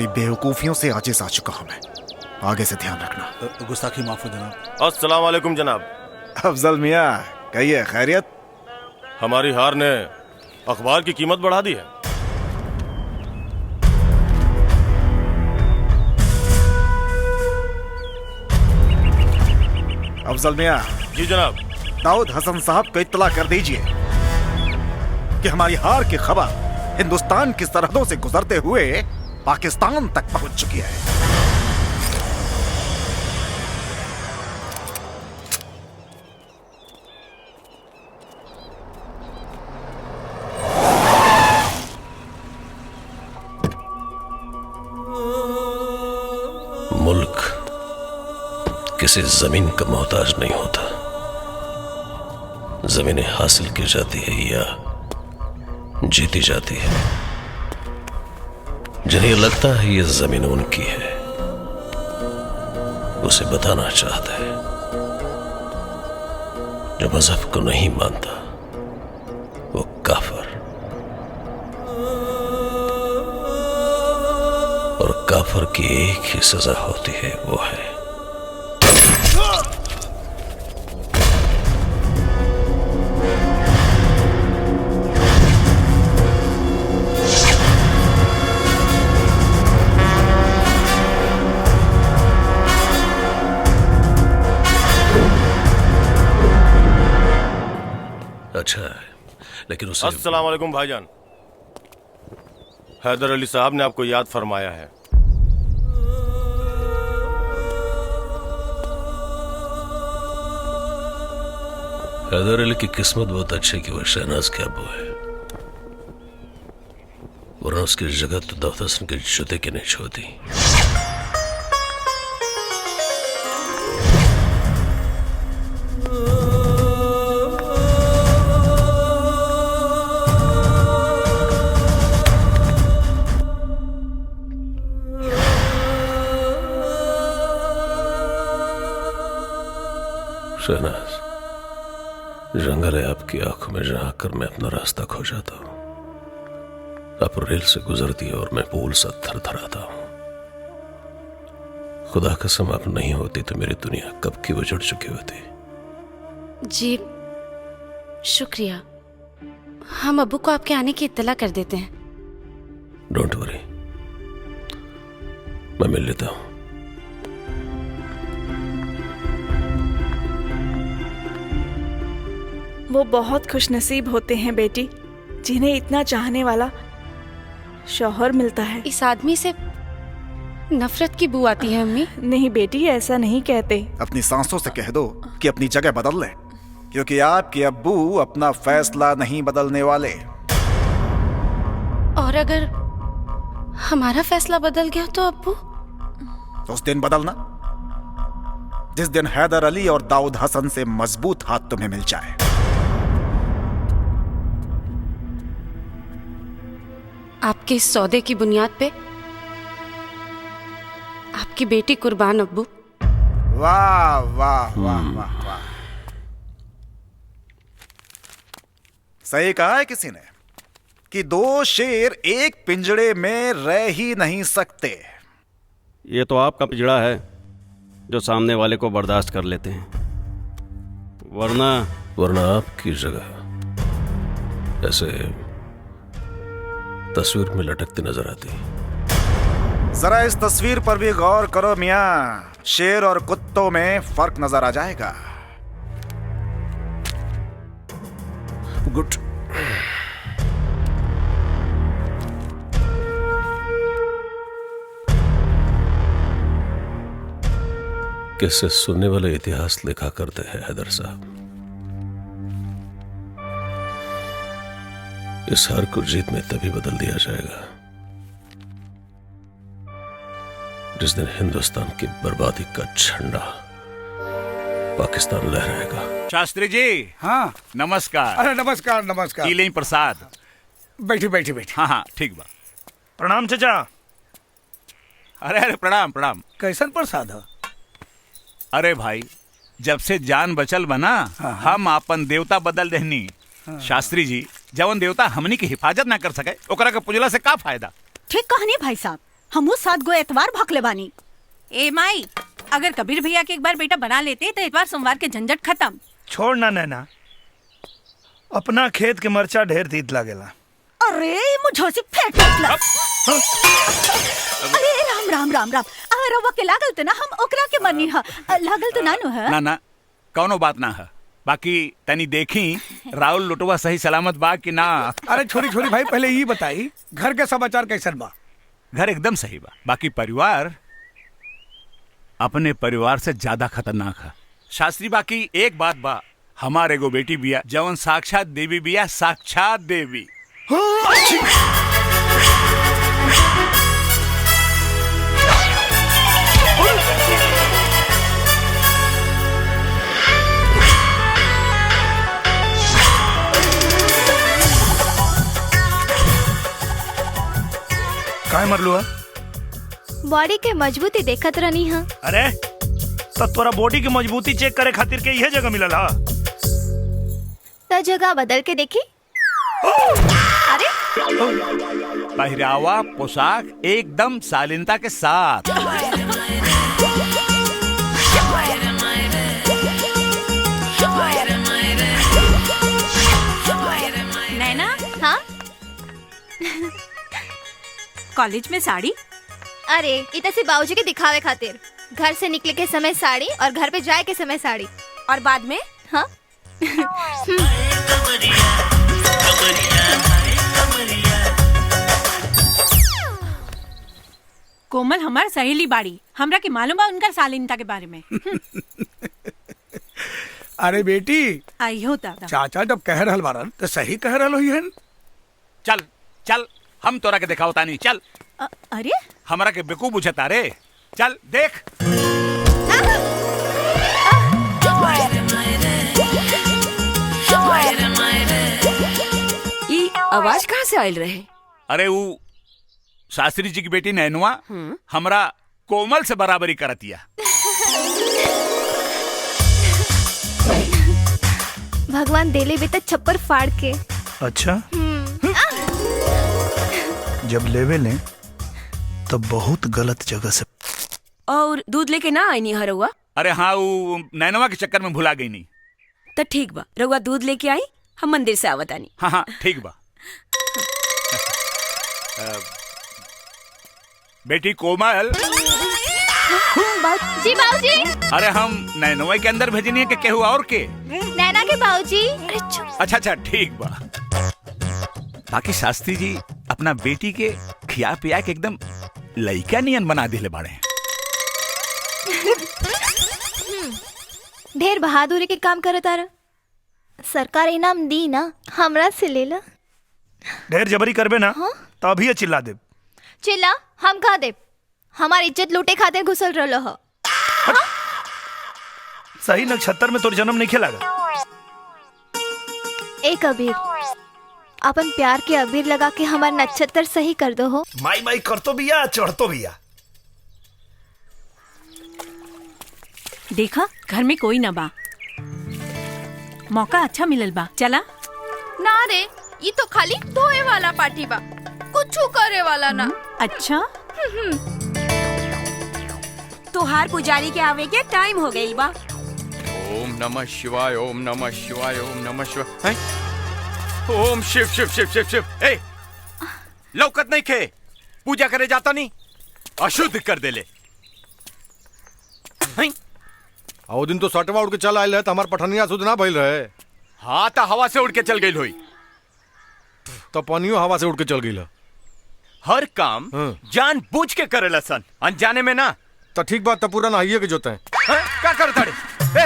बेवकूफियों से आजिज आ चुका हूं मैं। आगे से ध्यान रखना। गुस्ताखी माफ हो जनाब। अस्सलाम वालेकुम जनाब। अफजल मियाँ, कहिए खैरियत? हमारी हार ने अखबार की कीमत बढ़ा दी है। अफजल मियाँ। जी जनाब। दाऊद हसन साहब को इत्तला कर दीजिए कि हमारी हार की खबर हिंदुस्तान की सरहदों से गुजरते हुए पाकिस्तान तक पहुंच चुकी है। मुल्क किसी जमीन का मोहताज नहीं होता। जमीनें हासिल की जाती है या जीती जाती है। जिन्हें लगता है ये जमीन उनकी है, उसे बताना चाहता है। जो मजहब को नहीं मानता वो काफिर, और काफिर की एक ही सजा होती है, वो है अच्छा है, लेकिन उसे अस्सलाम वालेकुम भाईजान। हैदर अली साहब ने आपको याद फरमाया है। हैदर अली की किस्मत बहुत अच्छी कि वो शहनाज के अब्बू है, वरना उसकी जगह तो दाऊद हसन के जूते की नहीं छोड़ती। शहनाज, जंगल है आपकी आंखों में, जहां कर मैं अपना रास्ता खो जाता हूं। आप रेल से गुजरती है और मैं पुल सा थरथराता हूं। खुदा कसम आप नहीं होती तो मेरी दुनिया कब की उजड़ चुकी होती। जी शुक्रिया, हम अब्बू को आपके आने की इत्तला कर देते हैं। डोंट वरी, मैं मिल लेता हूं। वो बहुत खुशनसीब होते हैं बेटी, जिन्हें इतना चाहने वाला शौहर मिलता है। इस आदमी से नफरत की बू आती है अम्मी। नहीं बेटी, ऐसा नहीं कहते। अपनी सांसों से कह दो कि अपनी जगह बदल लें, क्योंकि आपके अब्बू अपना फैसला नहीं बदलने वाले। और अगर हमारा फैसला बदल गया तो अब्बू? तो उस दिन बदलना जिस दिन हैदर अली और दाऊद हसन से मजबूत हाथ तुम्हें मिल जाए। आपके इस सौदे की बुनियाद पे आपकी बेटी कुर्बान अब्बू। वाह वाह वाह वाह वाह, सही कहा है किसी ने कि दो शेर एक पिंजड़े में रह ही नहीं सकते। ये तो आपका पिंजड़ा है जो सामने वाले को बर्दाश्त कर लेते हैं, वरना आपकी जगह ऐसे तस्वीर में लटकती नजर आती। जरा इस तस्वीर पर भी गौर करो मियां, शेर और कुत्तों में फर्क नजर आ जाएगा। गुड। किससे सुनने वाले इतिहास लिखा करते हैं हैदर साहब। इस हार को जीत में तभी बदल दिया जाएगा जिस दिन हिंदुस्तान की बर्बादी का झंडा पाकिस्तान लहराएगा। शास्त्री जी। हाँ नमस्कार। अरे नमस्कार नमस्कार। कीलें प्रसाद। बैठी बैठी बैठी। हाँ हाँ ठीक बा। प्रणाम चाचा। अरे अरे प्रणाम प्रणाम। कैसन प्रसाद है? अरे भाई, जब से जान बचल बना हम अपन देवता बदल देहनी। शास्त्री जी, जवन देवता हमनी की हिफाजत ना कर सके ओकरा के पुजला से का फायदा। ठीक कहनी भाई साहब। हमू 7 गो एतवार भखले बानी। ए माई, अगर कबीर भैया के एक बार बेटा बना लेते तो इतवार सोमवार के झंझट खत्म। छोड़ ना नैना, अपना खेत के मरचा ढेर तीत लागेला। अरे मुझे से फेंक ला। अरे राम राम राम राम। अरे रवा के लागल तो ना हम ओकरा के मनी ह, लागल तो नानु है। ना ना कौनो बात ना है। बाकी तनी देखी राहुल लुटवा सही सलामत बा कि ना। अरे छोरी छोरी भाई, पहले ये बताई घर के समाचार कैसन बा? घर एकदम सही बा। बाकी परिवार अपने परिवार से ज्यादा खतरनाक है शास्त्री। बाकी एक बात बा, हमारे एगो बेटी बिया जवन साक्षात देवी बिया, साक्षात देवी। काय मरलू है? बॉडी के मजबूती देखत रहनी है। अरे तो तोरा बॉडी की मजबूती चेक करे खातिर के यह जगह मिलल हा? तो जगह बदल के देखी। अरे पहरावा पोशाक एकदम शालीनता के साथ। नैना, हाँ कॉलेज में साड़ी? अरे इतने से बाबूजी के दिखावे खातिर। घर से निकले के समय साड़ी और घर पे जाए के समय साड़ी। और बाद में? हाँ कोमल हमार सहेली बाड़ी, हमरा के मालूम बा उनका शालीनता के बारे में। अरे बेटी, आई हो दादा। चाचा जब कह रहल बारन तो सही कह रहल होई हन। चल चल हम तोरा के दिखाओ तानी। चल। अरे हमरा के बेकूफ बुझता रे। चल देख। ये आवाज कहाँ से आयल रहे? अरे वो शास्त्री जी की बेटी नैनुआ हमरा कोमल से बराबरी करतिया। भगवान देले भी तो छप्पर फाड़ के। अच्छा, जब लेवे ले तो बहुत गलत जगह से। और दूध लेके ना आई नहीं हरुआ? अरे हाँ, वो नैनवा के चक्कर में भुला गई नहीं। तो ठीक बा, रउआ दूध लेके आई, हम मंदिर से आवत आनी। हाँ हाँ ठीक बा। बेटी कोमल। जी बाबूजी। अरे हम नैनवा के अंदर भेजनी है कि केहू और के? नैना के बाबूजी। अच्छा अच्छा ठीक बा। बाकी शास्त्री जी अपना बेटी के खिया पिया के एकदम लइका नियन बना दिले बाड़े। ढेर बहादुरी के काम करे तारा। सरकार इनाम दी ना, हमरा से ले ला। ढेर जबरी करबे ना तो अभी चिल्ला दे। चिल्ला हम कहा दे? हमारी इज्जत लूटे खातिर घुसल रहलो हो। सही नक्षत्र में तोर जन्म नहीं खेलागा। एक अबीर, अपन प्यार के अबीर लगा के हमार नक्षत्र सही कर दो हो। माई माई कर तो बिया, चढ़ तो बिया। देखा घर में कोई ना बा, मौका अच्छा मिलल बा। चला ना रे, ये तो खाली धोए वाला पार्टी बा, कुछ करे वाला ना। अच्छा तोहार पुजारी के आवे के टाइम हो गई बा। ओम नमः शिवाय, ओम नमः शिवाय, ओम नमः शिवाय। ओम शिव शिव शिव शिव शिव। ए लौकत नहीं खे, पूजा करे जाता नहीं, अशुद्ध कर देले। आओ दिन तो सटवा उड़ के चल आयल है तो हमार पठनिया शुद्ध ना भइल रहे। हाँ तो हवा से उड़ के चल गई होई। तो पनियो हवा से उड़ के चल गई। हर काम जान बूझ के करेला सन, अनजाने में ना। तो ठीक बात, तो पूरा नहाइए के जोते हैं। क्या करता रे?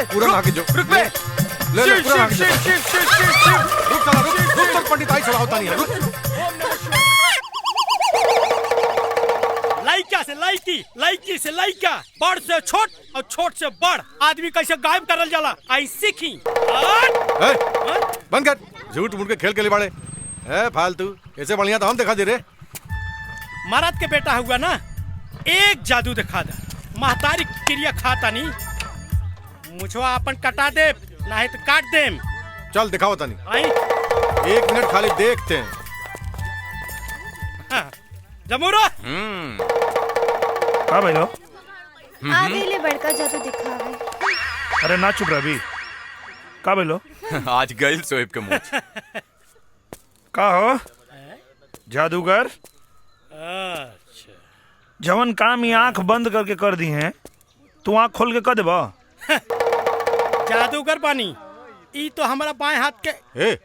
पूरा नहा के जो। रुक बे। ले ले पूरा नहा के जो। रुक चला, रुक तो पंडित आई चढ़ाओता नहीं है। रुक। लाइका से लाइकी, लाइकी से लाइका, बड़ से छोट और छोट से बड़ आदमी कैसे गायब करल जाला, आई सीखी। बंद कर, झूठ मूठ के खेल के लिबाड़े। फालतू, ऐसे बढ़िया तो हम दिखा दे रे। महाराज के बेटा हुआ ना, एक जादू दिखा दे, महतारी क्रिया खाता नहीं, मुझवा अपन कटा दे, नहीं तो काट दे। चल दिखाओ तनी। 1 मिनट खाली देखते हैं। हाँ, जमूरो। का भाई लो आ गई ले बड़का जादू दिखावे। अरे ना चुप रह अभी। का भाई लो आज गइल सोएब के मुंह। का हो जादूगर? जवन काम ये आंख बंद करके कर दी हैं तू आंख खोल के कर देबा। जादूगर पानी ई तो हमारा बाएं हाथ के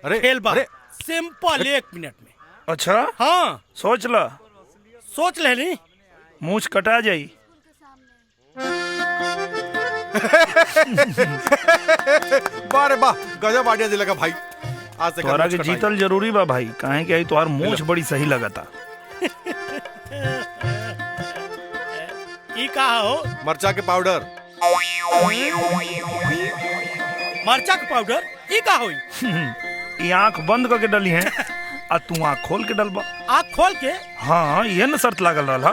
अरे खेल बा। सिंपल 1 मिनट में। अच्छा हाँ सोच ला। सोच ले ली। मूछ कटा जाई। बारे वाह गजब आइडिया दिलेगा भाई। आज से तोहरा के जीतल जरूरी बा भाई, काहे कि आई तोहार मूछ बड़ी सही लगता। ई का हो? मरचा के पाउडर। मरचा के पाउडर ई का होई? ये आंख बंद करके डली है आ तू आंख खोल के डलबा। आंख खोल के? हाँ ये न शर्त लागल रहला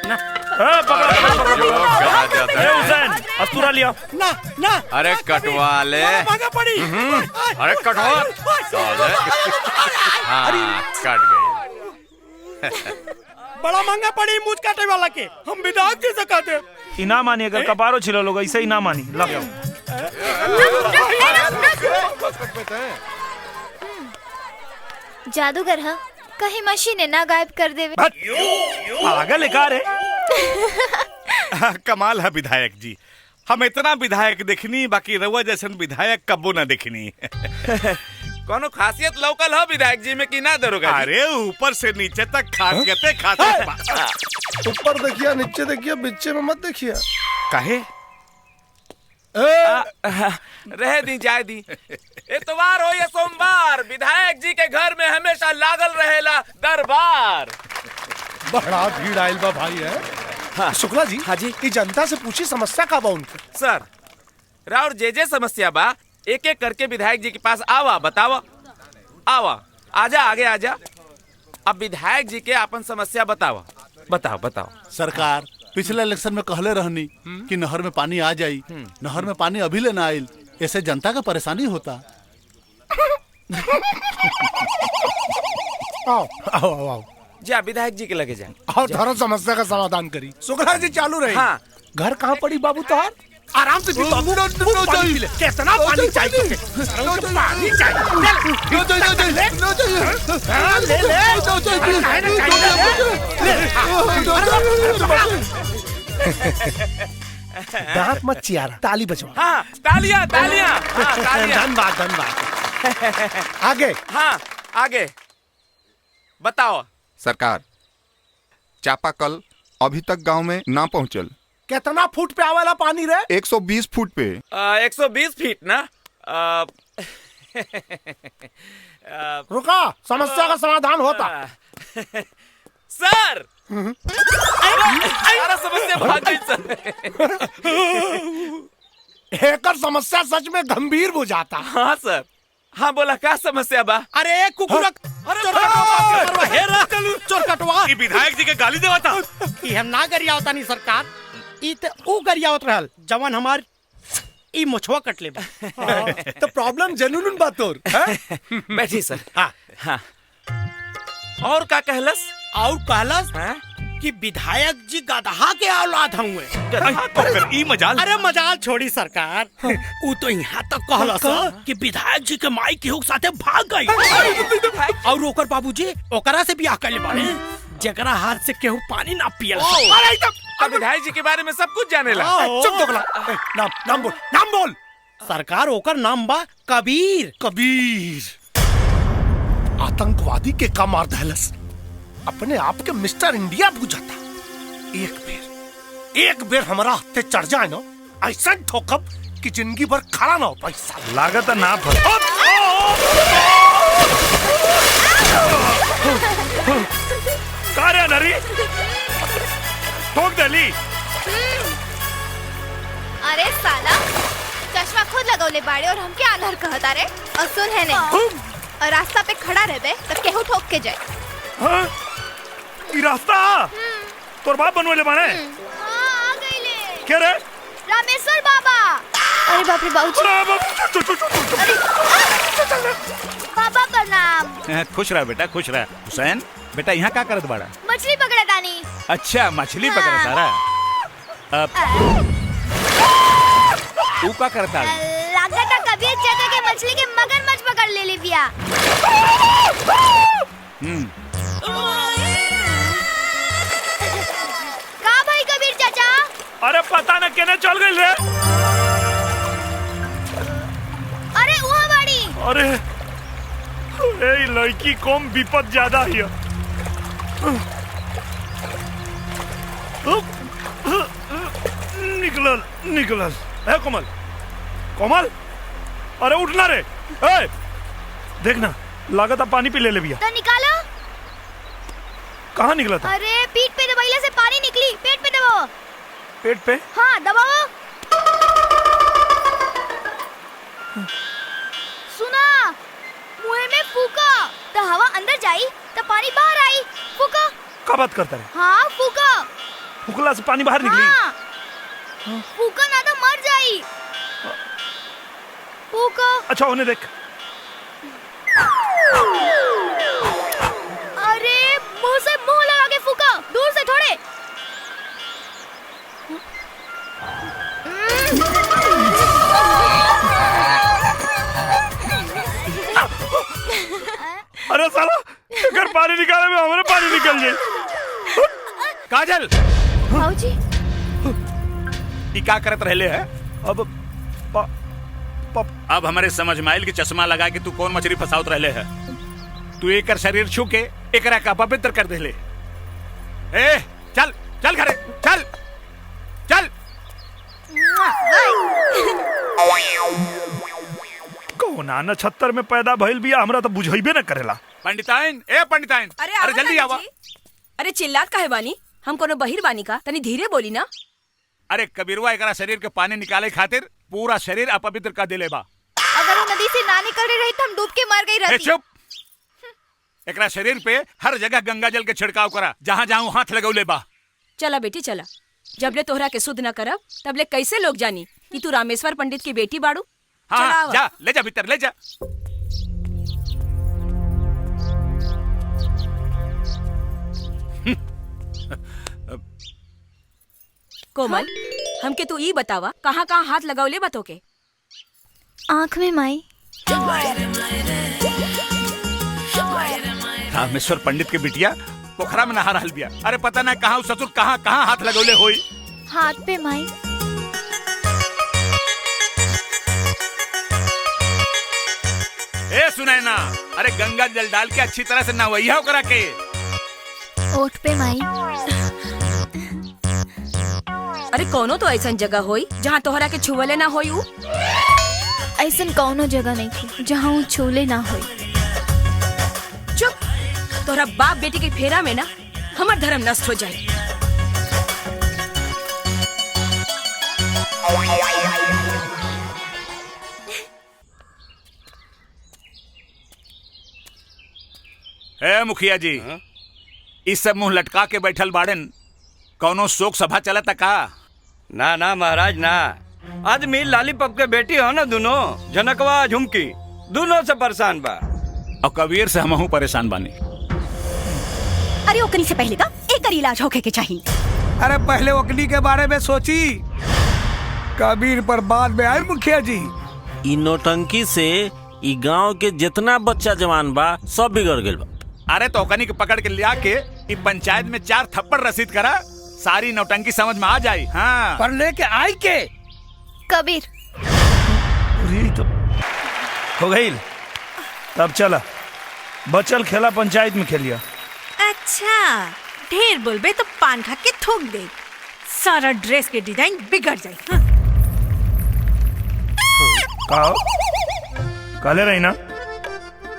ना। हुसैन अस्तूरा लिया। ना ना। अरे कटवा ले। महंगा पड़ी। अरे कटवा। हाँ कट गई। बड़ा महंगा पड़ी मूछ काटे वाला के। हम विधायक जी से कहते। इना मानी अगर कपारो छिलो लोग ऐसे ही ना मानी। ला जादूगर हा कहीं मशीन ना गायब कर देवे। पागल है का रे? कमाल है विधायक जी, हम इतना विधायक देखनी बाकी रउआ जैसन विधायक कबो ना देखनी। कोनो खासियत लौकल हो विधायक जी में कि ना दरोगा? अरे ऊपर से नीचे तक खासियते खासियत। ऊपर देखिए नीचे देखिए बीचे में मत देखिए। काहे? रह दी जाए दी। इतवार हो या सोमवार विधायक जी के घर में हमेशा लागल रहेला दरबार। बड़ा भीड़ आयल बा भाई है। हाँ। शुक्ला जी। हाँ जी। ई जनता से पूछी समस्या का बा उनके। सर राउर जे समस्या बा एक एक करके विधायक जी के पास आवा बतावा। आवा आजा आगे आजा। अब विधायक जी के अपन समस्या बतावा। बताओ बताओ। सरकार पिछले इलेक्शन में कहले रहनी कि नहर में पानी आ जाई, नहर में पानी अभी ले ना आइल, ऐसे जनता का परेशानी होता। आओ आओ आओ आओ। जा विधायक जी के लगे जाए और धरो समस्या का समाधान करी। शुक्ला जी चालू रही। हाँ। घर कहाँ पड़ी बाबू तोहार? आराम से पी बाबू। पानी पी ले। कितना पानी चाहिए तुझे? पानी दांत मत चियारा, ताली बजवा। हाँ तालियां तालियां। हाँ, तालियां। धन्यवाद धन्यवाद। आगे। हाँ आगे बताओ। सरकार चापाकल अभी तक गांव में ना पहुंचल। कितना फुट पे आवाला पानी रे? 120 फुट पे। 120 फीट ना। रुका, समस्या का समाधान होता। सर सारा समस्या भाग गई सर। एकर समस्या सच में गंभीर हो जाता। हाँ सर। हाँ बोला क्या समस्या बा? अरे कुकुरा चोर कटवा। ई विधायक जी के गाली देवा था। ई हम ना गरिया होता नहीं सरकार। ई ते ऊ गरिया होत रहल जवन हमार ई मुछवा कट ले। तो प्रॉब्लम जनून बात और बैठी सर। हाँ हाँ। और का कहलस? और कहलस कि विधायक जी गधा के औलाद हुए। ई मजाल। अरे मजाल छोड़ी सरकार। ऊ तो यहाँ तक कहलस कि विधायक जी के माई केहू के साथे भाग गई। और ओकर बाबूजी ओकरा से बियाह कर ले बाड़े जेकरा हाथ से केहू पानी ना पियल। तो विधायक जी के बारे में सब कुछ जाने ला। चुप दोगला। नाम बोल, नाम बोल। सरकार ओकर नाम बा कबीर। कबीर आतंकवादी के का मार दहलस। अपने आप के मिस्टर इंडिया बुझाता। एक बेर हमारा हत्थे चढ़ जाए ना ऐसा ठोकब कि जिंदगी भर खड़ा ना हो पैसा। लागत ना फल। कार्य नरी ठोक दली। अरे साला चश्मा खुद लगौले बाड़े और हमके आंधर कहता रे। और सुन है नहीं और रास्ता पे खड़ा रहबे तो केहू ठोक के जाए। हाँ? ई रास्ता तोर बाप बनवले बाने। हाँ आ गईले। क्या रे? रामेश्वर बाबा। अरे बाप रे बाबूजी। बाबा प्रणाम। खुश रहा बेटा खुश रहा। हुसैन बेटा यहाँ क्या करत बाड़ा? मछली पकड़ा तानी। अच्छा मछली पकड़ता रहा। तू का करता है? लागता कबीर चाचा के मछली के मगरमच्छ पकड़ ले ली बिया। का भाई कबीर चाचा? अरे पता न केने चल गई रे। अरे वहाँ बाड़ी। अरे ए लड़की कम विपद ज्यादा है। निकलल निकलल। है कोमल कोमल, अरे उठना रे। ए देखना लागत पानी पी ले भैया। तो निकालो। कहाँ निकला था? अरे पीठ पे दबाइले से पानी निकली। पेट पे दबाओ। पेट पे? हाँ दबाओ। सुना, मुंह में फूका तो हवा अंदर जाई तो पानी बाहर आई। फूका। क्या बात करता है? हाँ फूका। फूकला से पानी बाहर निकली? हाँ। फूका ना तो मर जाई। फूका। अच्छा उन्हें देख। अरे मुंह से मुंह लगा के फूका, दूर से थोड़े। अरे साला अगर पानी निकाले में हमारे पानी निकल जाए। काजल भाऊजी ये क्या करत रहले है? अब हमारे समझ माइल की चश्मा लगा के तू कौन मछली फसावत रहले है? तू एक शरीर छू के एकरा का पवित्र कर देले। ए चल चल घरे चल चल। कौना नक्षत्र में पैदा भइल बिया हमरा तो बुझाइबे न करेला। पंडिताइन ए पंडिताइन, अरे जल्दी आवा। अरे चिल्लात काहे बानी? हम कोनो बहिर बानी का? तनी धीरे बोली ना। अरे कबीरवा एकरा शरीर के पानी निकाले खातिर पूरा शरीर अपवित्र कर देले बा। अगर वो नदी से ना निकल रही तो हम डूब के मर गई रहती। चुप। एकरा शरीर पे हर जगह गंगा जल के छिड़काव करा, जहाँ जहाँ हाथ लगौले बा। चला बेटी चला। जबले तोहरा के शुद्ध न करब तबले कैसे लोग जानी कि तू रामेश्वर पंडित की बेटी बाड़ू? हाँ, जा ले जा भीतर ले जा। कोमल हमके तू ई बतावा कहाँ कहाँ हाथ लगावले बतो के? आँख में माई। रामेश्वर पंडित के बिटिया पोखरा में नहा रहल बिया। अरे पता ना कहाँ ससुर कहाँ कहाँ हाथ लगौले होई। हाथ पे माई। ए सुनाई ना, अरे गंगा जल डाल के अच्छी तरह से नहवैया करा के। ओठ पे माई। अरे कोनो तो ऐसा जगह होई जहाँ तोहरा के छुवले ना होई। ऐसा कौनो जगह नहीं थी जहाँ वो छूले ना होई। चुप। तोहरा बाप बेटी के फेरा में ना हमार धर्म नष्ट हो जाए। ए मुखिया जी, इस सब मुंह लटका के बैठल बाड़न, कौनो शोक सभा चलता का? ना ना महाराज ना, आदमी लालीपप के बेटी हो ना, दोनों जनकवा झुमकी दोनों से परेशान बा। और कबीर से हमहू परेशान बानी। अरे ओकनी से पहले का एक इलाज होके के चाहिए। अरे पहले ओकनी के बारे में सोची, कबीर पर बाद में आए मुखिया जी। इ नौटंकी से इ गांव के जितना बच्चा जवान बा सब बिगड़ गइल बा। अरे तो ओकनी के पकड़ के लिया के इ पंचायत में 4 थप्पड़ रसीद करा, सारी नौटंकी समझ में आ जाई। हाँ पर लेके आई के कबीर तो हो गई। तब चला बचल खेला पंचायत में खेलिया। अच्छा ढेर बोलबे तो पान खा के थूक दे, सारा ड्रेस के डिजाइन बिगड़ जाए। हाँ? काले रही ना,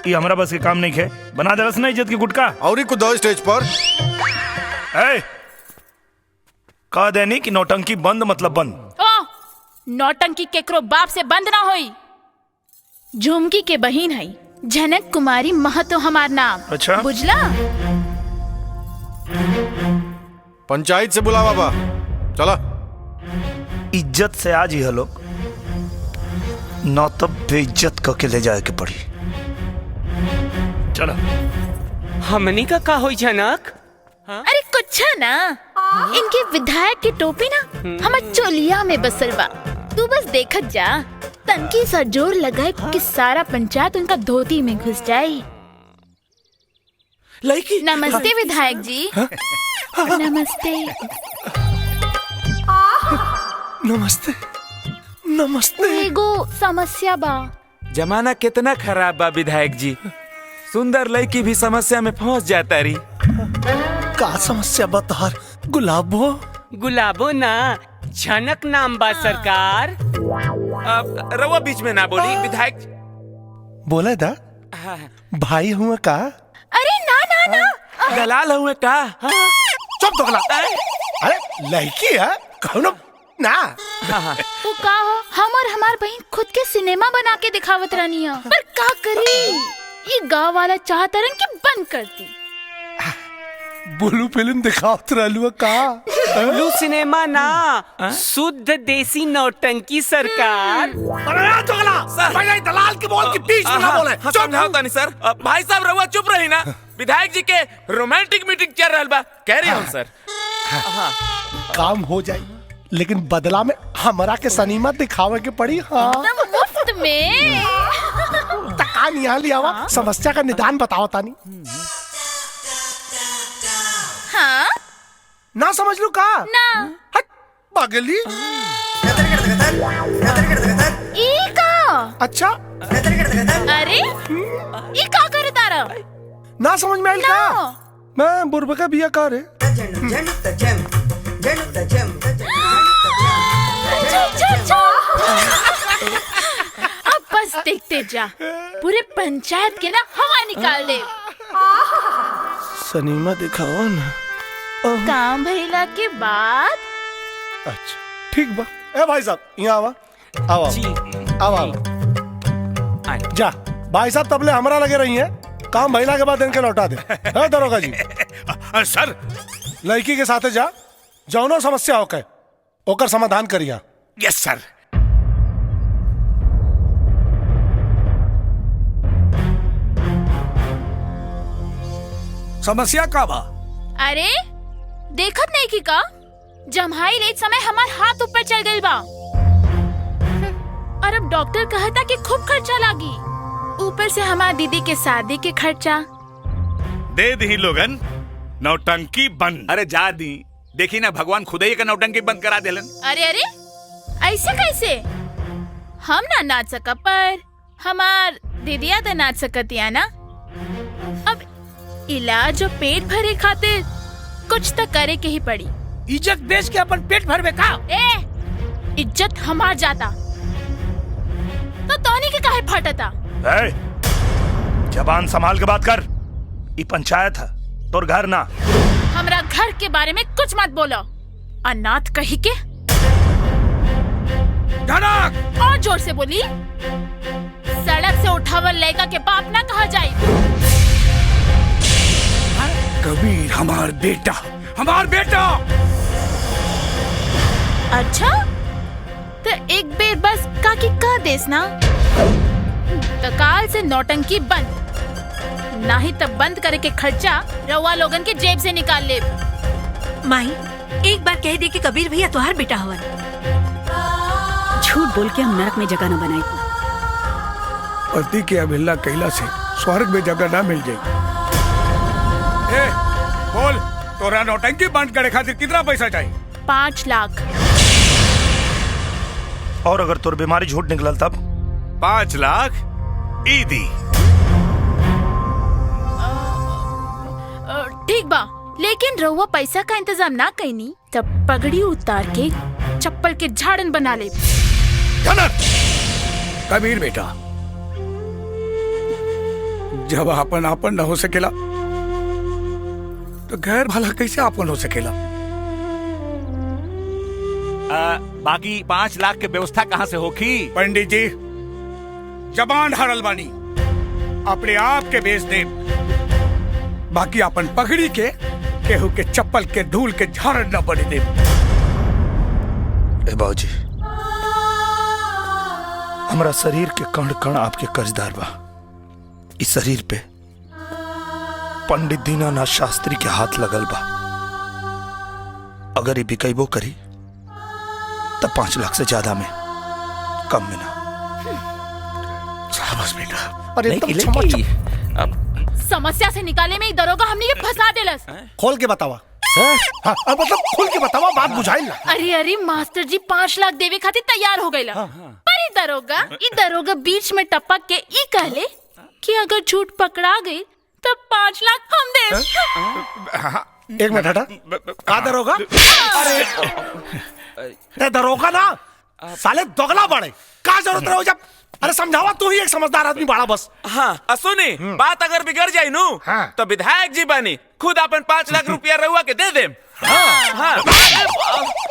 ये हमारा बस के काम नहीं खे। बना दे रस ना इज्जत की गुटका। और कुछ दो स्टेज पर। ए, कह देनी कि नौटंकी बंद मतलब बंद। ओ, नौटंकी केकरो बाप से बंद ना होई। झुमकी के बहिन है जनक कुमारी महतो हमार नाम। अच्छा बुझला? पंचायत से बुला बाबा, चला। इज्जत से आज ही लोग, न तब बेइज्जत करके ले जाए के पड़ी। चलो। हमनी का होई जनक? अरे कुछ ना, इनके विधायक की टोपी ना हमार चोलिया में बसल बा। तू बस देखत जा, तनकी सा जोर लगाए कि सारा पंचायत उनका धोती में घुस जाए। नमस्ते विधायक जी। नमस्ते। नमस्ते नमस्ते। एगो समस्या बा। जमाना कितना खराब बा विधायक जी, सुंदर लड़की भी समस्या में फंस जाता रही। का समस्या बता? गुलाबो गुलाबो ना, झनक नाम बा सरकार। रवा बीच में ना बोली विधायक। बोले दा भाई हुआ का? अरे ना ना ना, दलाल हुए का? चुप दोगला। अरे लड़की है कौनो ना। वो का हो, हम और हमार बहन खुद के सिनेमा बना के दिखावत रहनी है, पर का करी, ये गाँव वाला चाहता रन कि बंद करती। ब्लू फिल्म दिखावत रहलू का? ब्लू सिनेमा ना, शुद्ध देसी नौटंकी सरकार। अरे दोगला, भाई दलाल की बोल के बीच में ना बोले। समझाओ नहीं सर। भाई साहब रहुआ चुप रही ना, विधायक जी के रोमांटिक मीटिंग चल रहा बा, कह रही हूँ सर। काम हो जाए, लेकिन बदला में हमारा के सनीमा दिखावे के पड़ी। हाँ मुफ्त में। तकान यहाँ लिया हुआ, समस्या का निदान बताओ तानी। हाँ ना समझ लू का? ना। हट पागली। ई का? अच्छा। अरे ई का करे तारा? ना समझ में आई का? मैं बुरबा का बिया का रे। अब बस देखते जा, पूरे पंचायत के ना हवा निकाल दे। सनीमा दिखाओ ना। काम भइला के बाद। अच्छा ठीक बा। ए भाई साहब यहाँ आवा। आवा आवा जा। भाई साहब तबले हमरा लगे रही है, काम भइला के बाद इनके लौटा दे। दरोगा जी। सर लड़की के साथे जा, जौनो समस्या होके ओकर समाधान करिया। यस सर। समस्या का बा? अरे देखत नहीं की का, जम्हाई लेत समय हमार हाथ ऊपर चल गई बा, और अब डॉक्टर कहता कि खूब खर्चा लागी, ऊपर से हमार दीदी के शादी के खर्चा। दे दी लोगन, नौटंकी बंद। अरे जा दी, देखी ना भगवान खुद ही का नौटंकी बंद करा देलन। अरे अरे ऐसे कैसे? हम ना नाच सका, पर हमार दीदिया तो नाच सकतिया ना। अब इलाज और पेट भरे खातिर कुछ तो करे के ही पड़ी। इज्जत बेच के अपन पेट भरवे का? ए, इज्जत हमार जाता तो तोनी के काहे फटता? जबान संभाल के बात कर, ये पंचायत है, तोर घर ना। हमरा घर के बारे में कुछ मत बोलो। अनाथ कही के। धनक! और जोर से बोली। सड़क से उठावल लड़का के बाप ना कहा जाए। कबीर हमार बेटा, हमार बेटा। अच्छा तो एक बेर बस काकी कह देस ना, तो काल से नौटंकी बंद, ना ही तब बंद करे के खर्चा रउआ लोगन के जेब से निकाल ले। माई एक बार कह दे कि कबीर भैया तुम्हार बेटा हवन। झूठ बोल के हम नरक में जगह न बनाई। पति की अवहेलना कैला से स्वर्ग में जगह ना मिल जाए। बोल, तोरा नौटंकी बंद करे खातिर कितना पैसा चाहिए? 5 लाख। और अगर तोर बीमारी झूठ निकलल तब? 5 लाख ईदी। ठीक बा, लेकिन रउआ पैसा का इंतजाम ना कईनी तब पगड़ी उतार के चप्पल के झाड़न बना ले। कबीर बेटा, जब आपन आपन न हो सकेला तो गैर भला कैसे आपन हो सकेला? बाकी 5 लाख के व्यवस्था कहाँ से होगी? पंडित जी, जबान हारल बानी, अपने आप के बेच दे, बाकी अपन पगड़ी के केहू के चप्पल के धूल के झाड़न न बने दे। बाबूजी, हमारा शरीर के कण कण आपके कर्जदार बा। इस शरीर पे पंडित दीनानाथ शास्त्री के हाथ लगल बा। अगर ये बिकैबो करी तब 5 लाख से ज्यादा में कम में ना। शाबाश बेटा। अरे समस्या से निकाले में दरोगा हमने ये फंसा देलस। खोल के बतावा सर। हाँ मतलब खोल के बतावा, बात बुझाई ना। अरे अरे मास्टर जी 5 लाख देवे खातिर तैयार हो गईला। पर ई दरोगा बीच में टपक के ई कहले कि अगर झूठ पकड़ा गई तब 5 लाख हम दे। एक मिनट हटा। का दरोगा? अरे दरोगा ना साले दोगला बड़े। का जरूरत रहो जब? अरे समझावा, तू ही एक समझदार आदमी बड़ा बस। हाँ सुनी, बात अगर बिगड़ जाये नू तो विधायक जी बनी खुद अपन 5 लाख रुपया रहुआ के दे दे। हाँ।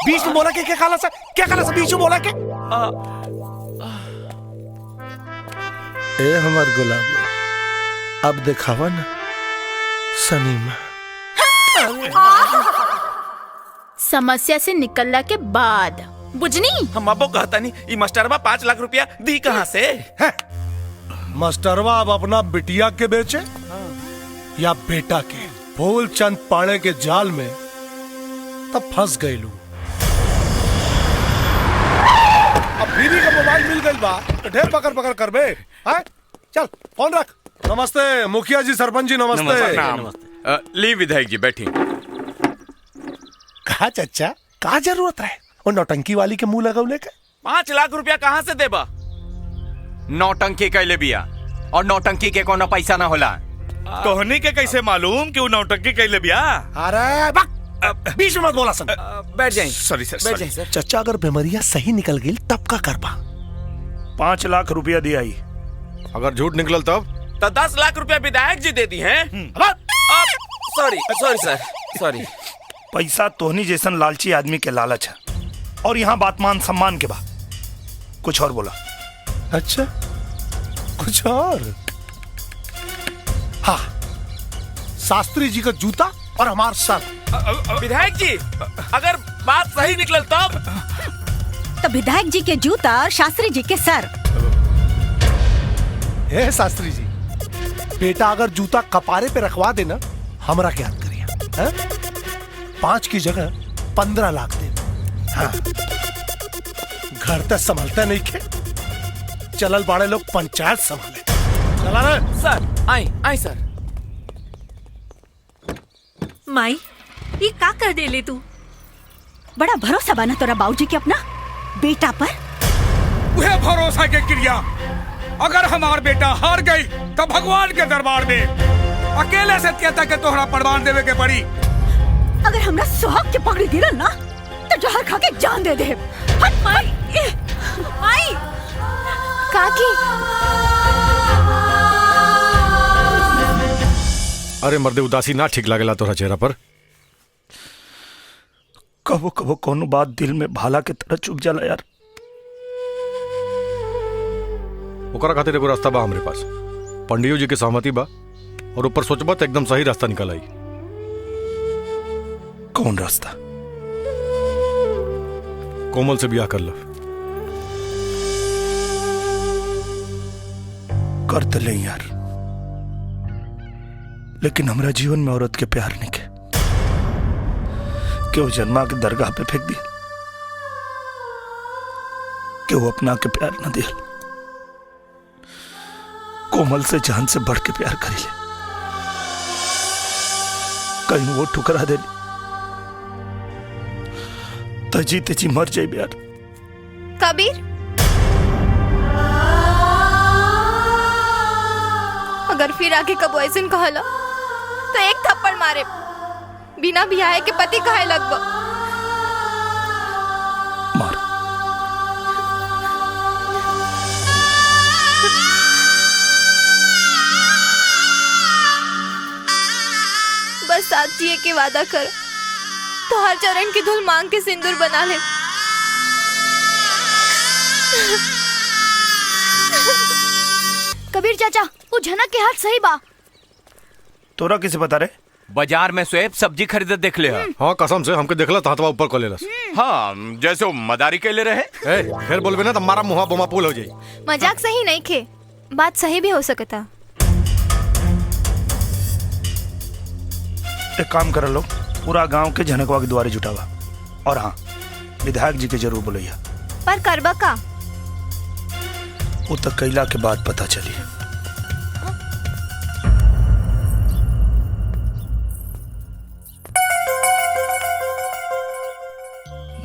बीच में बोला के क्या खाला सा बीच में बोला के? ए हमार गुलाब, अब दिखावा ना सनीमा। समस्या से निकलने के बाद बुझनी हम अबो कहता नहीं ई मास्टरवा 5 लाख रुपया दी कहाँ से? मास्टरवा अब अपना बिटिया के बेचे या बेटा के? फूलचंद पाड़े के जाल में तब फंस गई लू। अब बीवी का मोबाइल मिल गई बा तो ढेर पकड़ करबे। चल फोन रख। नमस्ते मुखिया जी, सरपंच जी नमस्ते। ली विधायक जी बैठी। कहा चच्चा, का जरूरत है वो नौटंकी वाली के मुंह लगौले के? 5 लाख रुपया कहाँ से देबा? नौटंकी कैले बिया और नौटंकी के कोनो पैसा ना होला। तोहनी के कैसे मालूम कि वो नौटंकी कैले बिया? अरे बीच में मत बोला सन। बैठ जाइए। सॉरी सर, बैठ जाइए सर। चच्चा अगर बीमारियां सही निकल गई तब का करबा? 5 लाख रुपया दिया ही। अगर झूठ निकलल तब तो 10 लाख रुपया विधायक जी दे दी हैं। सॉरी सर। पैसा तोहनी जैसन लालची आदमी के लालच है और यहाँ बात मान सम्मान के बाद कुछ और बोला। अच्छा कुछ और? हाँ, शास्त्री जी का जूता और हमार सर। विधायक जी अगर बात सही निकलल तब तो विधायक जी के जूता और शास्त्री जी के सर। हे शास्त्री जी, बेटा अगर जूता कपारे पे रखवा देना हमरा क्या याद करिए? 5 की जगह 15 लाख दे। हाँ, घर तक संभलता नहीं के चलल बाड़े लोग पंचायत संभाले। चला रे सर। आई सर। माई ये का कर देले तू? बड़ा भरोसा बना तोरा बाबूजी के अपना बेटा पर। वह भरोसा के क्रिया अगर हमार बेटा हार गई तो भगवान के दरबार में अकेले से कहता के तोहरा प्रमाण देवे के पड़ी। अगर हमरा सुहाग के पकड़ी गिरल ना तो जहर खा के जान दे दे। हट माई। काकी अरे मर्दे, उदासी ना ठीक लागेला तोरा चेहरा पर। कबो कबो कोनो बात दिल में भाला के तरह चुभ जाला यार। ओकरा खातिर एगो रास्ता बा हमरे पास। पंडियो जी के सहमति बा और ऊपर सोचबा तो एकदम सही रास्ता निकल आई। कौन रास्ता? कोमल से ब्याह कर लो। कर तो ले यार, लेकिन हमरा जीवन में औरत के प्यार नहीं के वो जन्मा के दरगाह पे फेंक दिया, कि वो अपना के प्यार न दिया। कोमल से जान से बढ़ के प्यार करी ले, कहीं वो ठुकरा दे तो जीते जी मर जाए यार। कबीर, अगर फिर आगे कबो ऐसे कहला तो एक थप्पड़ मारे बिना बियाह के पति कहे लगभग। बस साथ जिए के वादा कर तो हर चरण की धूल मांग के सिंदूर बना ले। कबीर चाचा, वो झनक के हाथ सही बा। तोरा किसे बता रे? बाजार में स्वेप सब्जी खरीदे देख ले। हाँ कसम से हमके देखला तो हाथवा ऊपर कर लेलस। हाँ जैसे वो मदारी के ले रहे। फिर बोलबे ना तो मारा मुहा बोमा पुल हो जाई। मजाक सही नहीं खे, बात सही भी हो सकता। एक काम कर लो, पूरा गांव के झनकवा के द्वारे जुटावा और हाँ, विधायक जी के जरूर बुलैया। पर करबा का? वो तक कैला के बाद पता चली।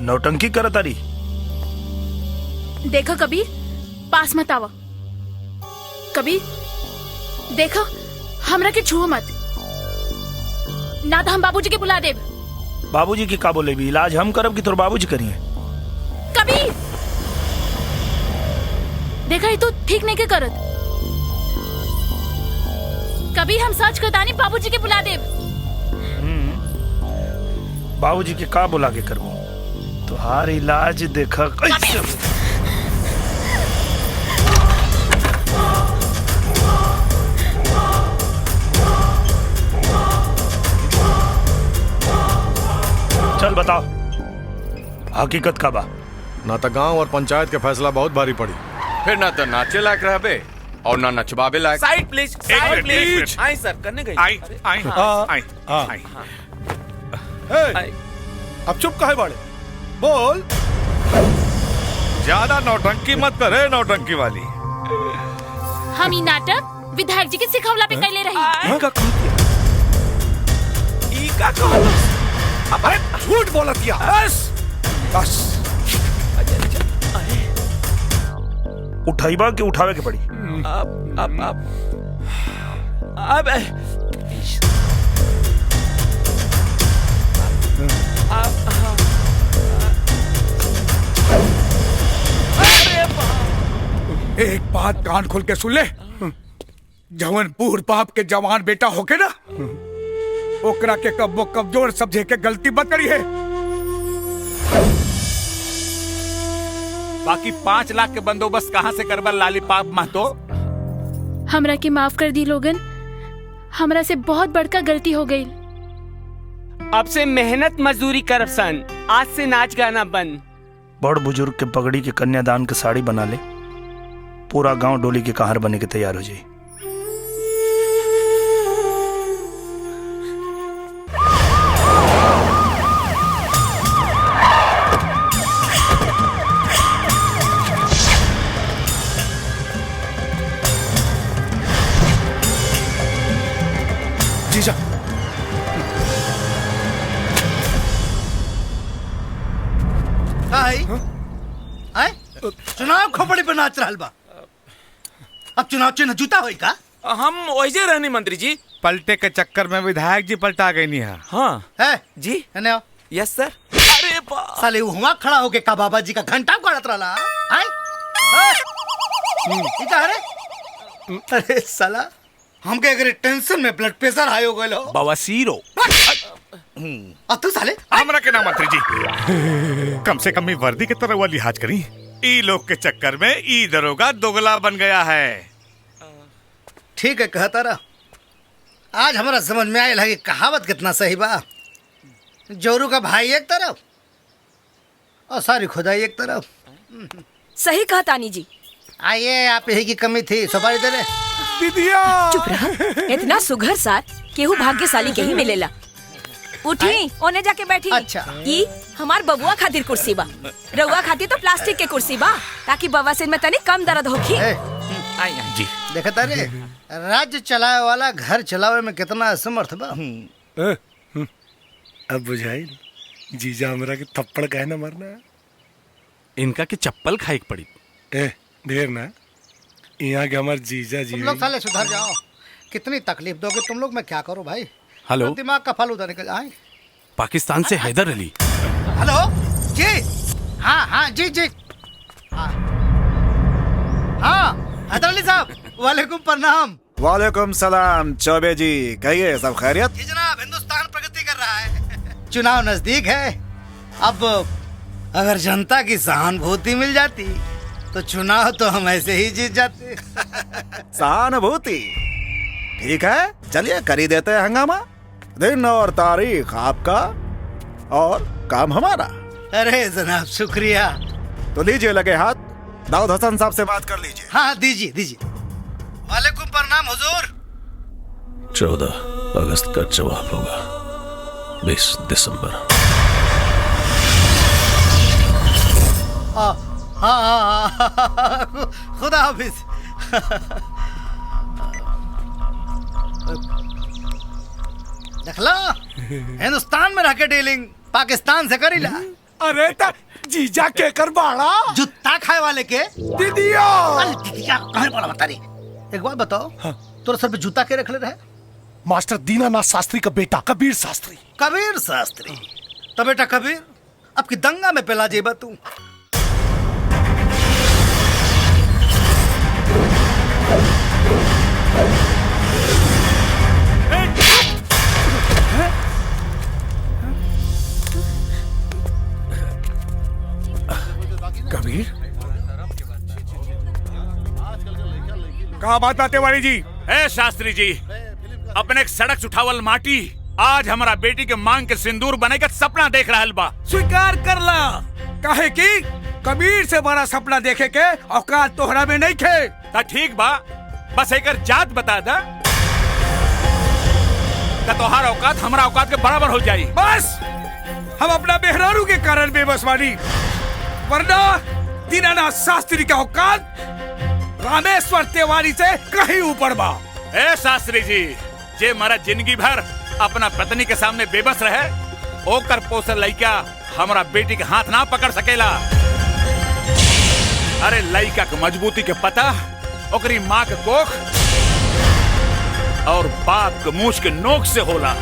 नौटंकी करत तारी। देखो कबीर, पास मत आवा। कबीर देखो, हमरा के छुओ मत, ना तो हम बाबूजी के बुला देब। बाबूजी की का बोले भी? इलाज हम करब कि तोर बाबूजी करिए? कबीर देखा, ये तो ठीक नहीं के करत। कबीर हम सच कहतानी, बाबूजी के बुला देब। बाबूजी के का बुला के करबो? तुहार इलाज देखा कैसे। चल बताओ, हकीकत का बा? ना तो गांव और पंचायत के फैसला बहुत भारी पड़ी। फिर ना तो नाचे लायक रहबे और ना नचवाबे लायक। Side please, side please. आई सर, करने गई। आई। अब चुप काहे बाड़े? बोल। ज्यादा नौटंकी मत करे, नौटंकी वाली। हम ई नाटक विधायक जी के सिखवला पे कैले रही। अरे झूठ बोला दिया। बस उठाइबा कि उठावे के पड़ी? अब एक बात कान खोल के सुन ले, जवन बूढ़ बाप के जवान बेटा होके ना, ओकरा के कब्बो कमजोर समझे के गलती मत करी है। बाकी 5 लाख के बंदोबस्त कहाँ से करबा लालीपाप महतो? हमरा के माफ कर दी लोगन, हमरा से बहुत बड़का गलती हो गई। अब से मेहनत मजदूरी करब सन, आज से नाच गाना बंद। बड़ बुजुर्ग के पगड़ी के कन्यादान के साड़ी बना ले, पूरा गांव डोली के कहार बने के तैयार हो जाए। जीजा, चुनाव खोपड़ी पे नाच रहल बा। अब चुनाव चिन्ह जूता होई का? हम वैसे रहनी मंत्री जी। पलटे के चक्कर में विधायक जी पलटा गई नहीं है। हाँ है जी। है यस सर। अरे साले हुआ खड़ा होके का बाबा जी का घंटा गाड़त रहला। ई का रे? अरे साला, हमके अगर टेंशन में ब्लड प्रेशर हाई हो गइल हो। बवासीर हो। तू साले हमरा के ना मंत्री जी, कम से कम वर्दी के तरह वाली लिहाज करी। ई लोग के चक्कर में ई दरोगा दोगला बन गया है। ठीक है, कहता रहा। आज हमारा समझ में आयल है कि कहावत कितना सही बा। जोरू का भाई एक तरफ और सारी खुदाई एक तरफ। सही कहा तानी जी। आइए, आप यही की कमी थी, सुपारी दे रहे। दीदिया चुप रहा। इतना सुघर साथ केहू भाग्यशाली के ही मिलेला। उठी, ओने जाके बैठी। अच्छा। ई हमार बबुआ खातिर कुर्सी बा, रउआ खातिर तो प्लास्टिक के कुर्सी बा, ताकि बवासीर में तनी कम दर्द होखी। जी देखता रे, राज्य चलाए वाला घर चलावे में कितना असमर्थ बा। अब बुझाई जीजा हमरा के थप्पड़ काहे ना मारना? इनका के चप्पल खाई पड़ी। ढेर ना, यहाँ के हमारे जीजा जी। तुम लोग साले सुधर जाओ। कितनी तकलीफ दोगे तुम लोग, मैं क्या करूं भाई? हेलो, दिमाग का फालूदा निकल आए। पाकिस्तान से हैदर अली। हेलो जी। हाँ जी जी। हाँ हैदर अली साहब, वालेकुम प्रणाम। वालेकुम सलाम चौबे जी, कहिए सब खैरियत? जी जनाब, हिंदुस्तान प्रगति कर रहा है। चुनाव नजदीक है। अब अगर जनता की सहानुभूति मिल जाती तो चुनाव तो हम ऐसे ही जीत जाते। सहानुभूति ठीक है, चलिए कर ही देते हैं हंगामा। दिन और तारीख आपका और काम हमारा। अरे जनाब शुक्रिया। तो लीजिए लगे हाथ, दाऊद हसन साहब से बात कर लीजिए। हाँ दीजिए दीजिए। वालेकुम प्रणाम हुजूर। 14 अगस्त का जवाब होगा, 20 दिसंबर। हाँ खुदा हाफिज। देखला हिंदुस्तान में रह के डीलिंग पाकिस्तान से करी ला। अरे ता जीजा के कर बाड़ा जुत्ता खाए वाले के दीदिया कहाँ पड़ा बता रही। एक बात बताओ, तोरा सर पे जूता के रखले रहे? मास्टर दीनानाथ शास्त्री का बेटा कबीर शास्त्री। कबीर शास्त्री तो बेटा कबीर अब की दंगा में पेला जेबा तू। कबीर कहा बात बात तिवारी जी? ए शास्त्री जी, अपने सड़क सुठावल माटी आज हमारा बेटी के मांग के सिंदूर बने का सपना देख रहा बा। स्वीकार कर ला, काहे कि कबीर से बड़ा सपना देखे के औकात तोहरा में नहीं खे। ता ठीक बा, बस एक जात बता दा ता तोहार औकात हमारा औकात के बराबर हो जाई। बस हम अपना बेहरारू के कारण बेबस बानी, वरना दीनानाथ शास्त्री का औकात रामेश्वर तिवारी से कहीं ऊपर बा। ए शास्त्री जी, जे मारा जिंदगी भर अपना पत्नी के सामने बेबस रहे, ओकर पोसल लइका हमारा बेटी के हाथ ना पकड़ सकेला। अरे लइका के मजबूती के पता ओकरी माँ के कोख और बाप के मूछ के नोक से होला।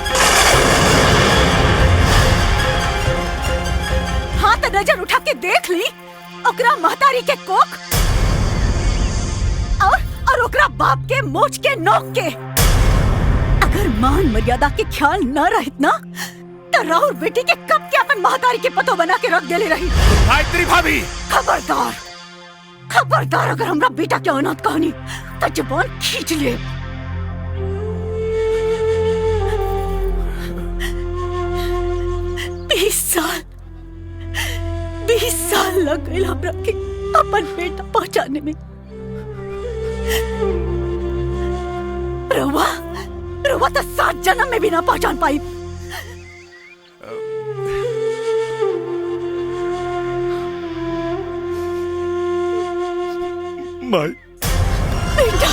हाँ तो नजर उठा के देख ली ओकरा महतारी के कोख और ओकरा बाप के मूछ के नोक के। अगर मान मर्यादा के ख्याल न रहित ना तो राहुल बेटी के कब के अपन महतारी के पतो बना के रख देले रही। गायत्री भाभी खबरदार खबरदार, अगर हमरा बेटा के अनाथ कहानी तो जुबान खींच ले। बीस साल लग गए हमरा के अपन बेटा पहचाने में। रवा तो 7 जन्म में भी ना पहचान पाई। माई बेटा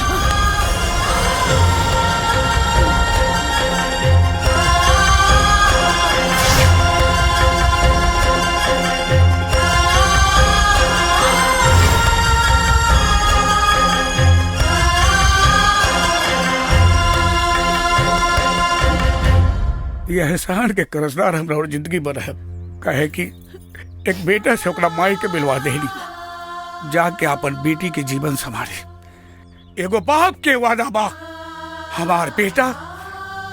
ये एहसान के कर्जदार हमरा और जिंदगी भर है। कहे कि एक बेटा से ओकरा माई के मिलवा देली, जाके अपन बेटी के जीवन संभाले। एगो बाप के वादा बा, हमार बेटा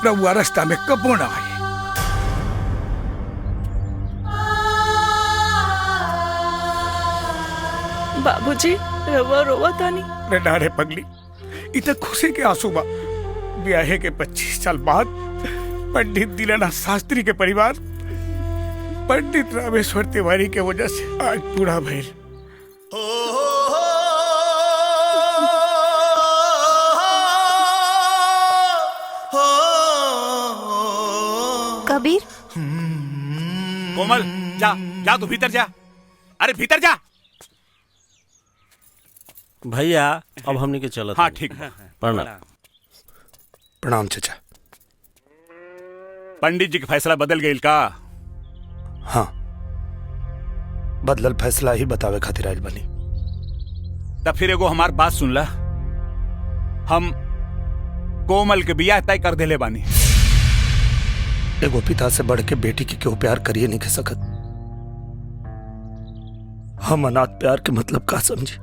रउआ रास्ता में कबो ना आए। बाबूजी रवा रोवा तानी। रे डारे पगली, इतना खुशी के आंसू बा। ब्याहे के 25 साल बाद पंडित दीनानाथ शास्त्री के परिवार पंडित रामेश्वर तिवारी के वजह से आज पूरा भइल। कबीर कोमल जा जा, तू भीतर जा। अरे भीतर जा भैया, अब हमने के चलत। हाँ ठीक है। प्रणाम। प्रणाम चाचा। पंडित जी के फैसला बदल गई का? हाँ, बदलल फैसला ही बतावे खातिर आइल बनी। तब फिर एगो हमार बात सुन ला, हम कोमल के बियाह तय कर देले बानी। एगो पिता से बढ़ के बेटी के क्यों प्यार करिए नहीं कह सकत। हम अनाथ प्यार के मतलब का समझे।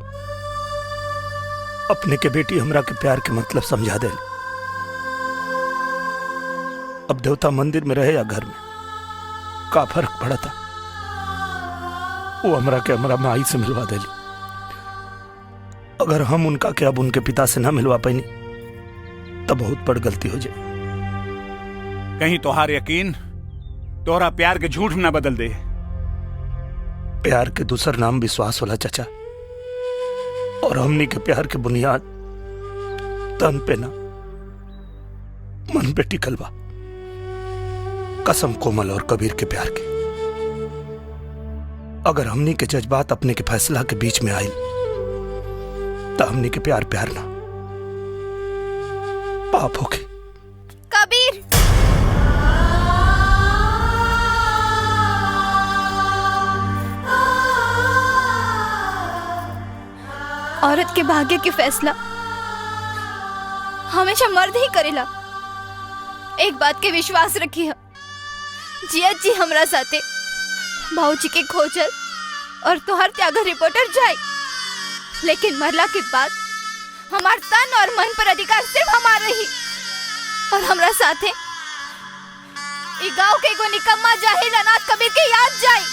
अपने के बेटी हमरा के प्यार के मतलब समझा दे। अब देवता मंदिर में रहे या घर में, का फर्क पड़ा था। वो हमरा के हमरा माई से मिलवा देली। अगर हम उनका के अब उनके पिता से ना मिलवा पाई तब बहुत बड़ गलती हो जाए। कहीं तोहार यकीन तोहरा प्यार के झूठ ना बदल दे। प्यार के दूसर नाम विश्वास होला चाचा, और हमनी के प्यार के बुनियाद तन पे ना मन पे टिकल बा। कसम कोमल और कबीर के प्यार की। अगर हमनी के जज्बात अपने के फैसला के बीच में आयल तो हमनी के प्यार प्यार ना पाप होके। कबीर, औरत के भाग्य के फैसला हमेशा मर्द ही करेला। एक बात के विश्वास रखिए, जिया जी हमरा साथे भाऊजी के खोजल और तोहर त्यागर रिपोर्टर जाए, लेकिन मरला के बाद हमार तन और मन पर अधिकार सिर्फ हमार रही और हमरा साथे ई गांव के एगो निकम्मा जाहिल अनाथ कबीर के याद जाए।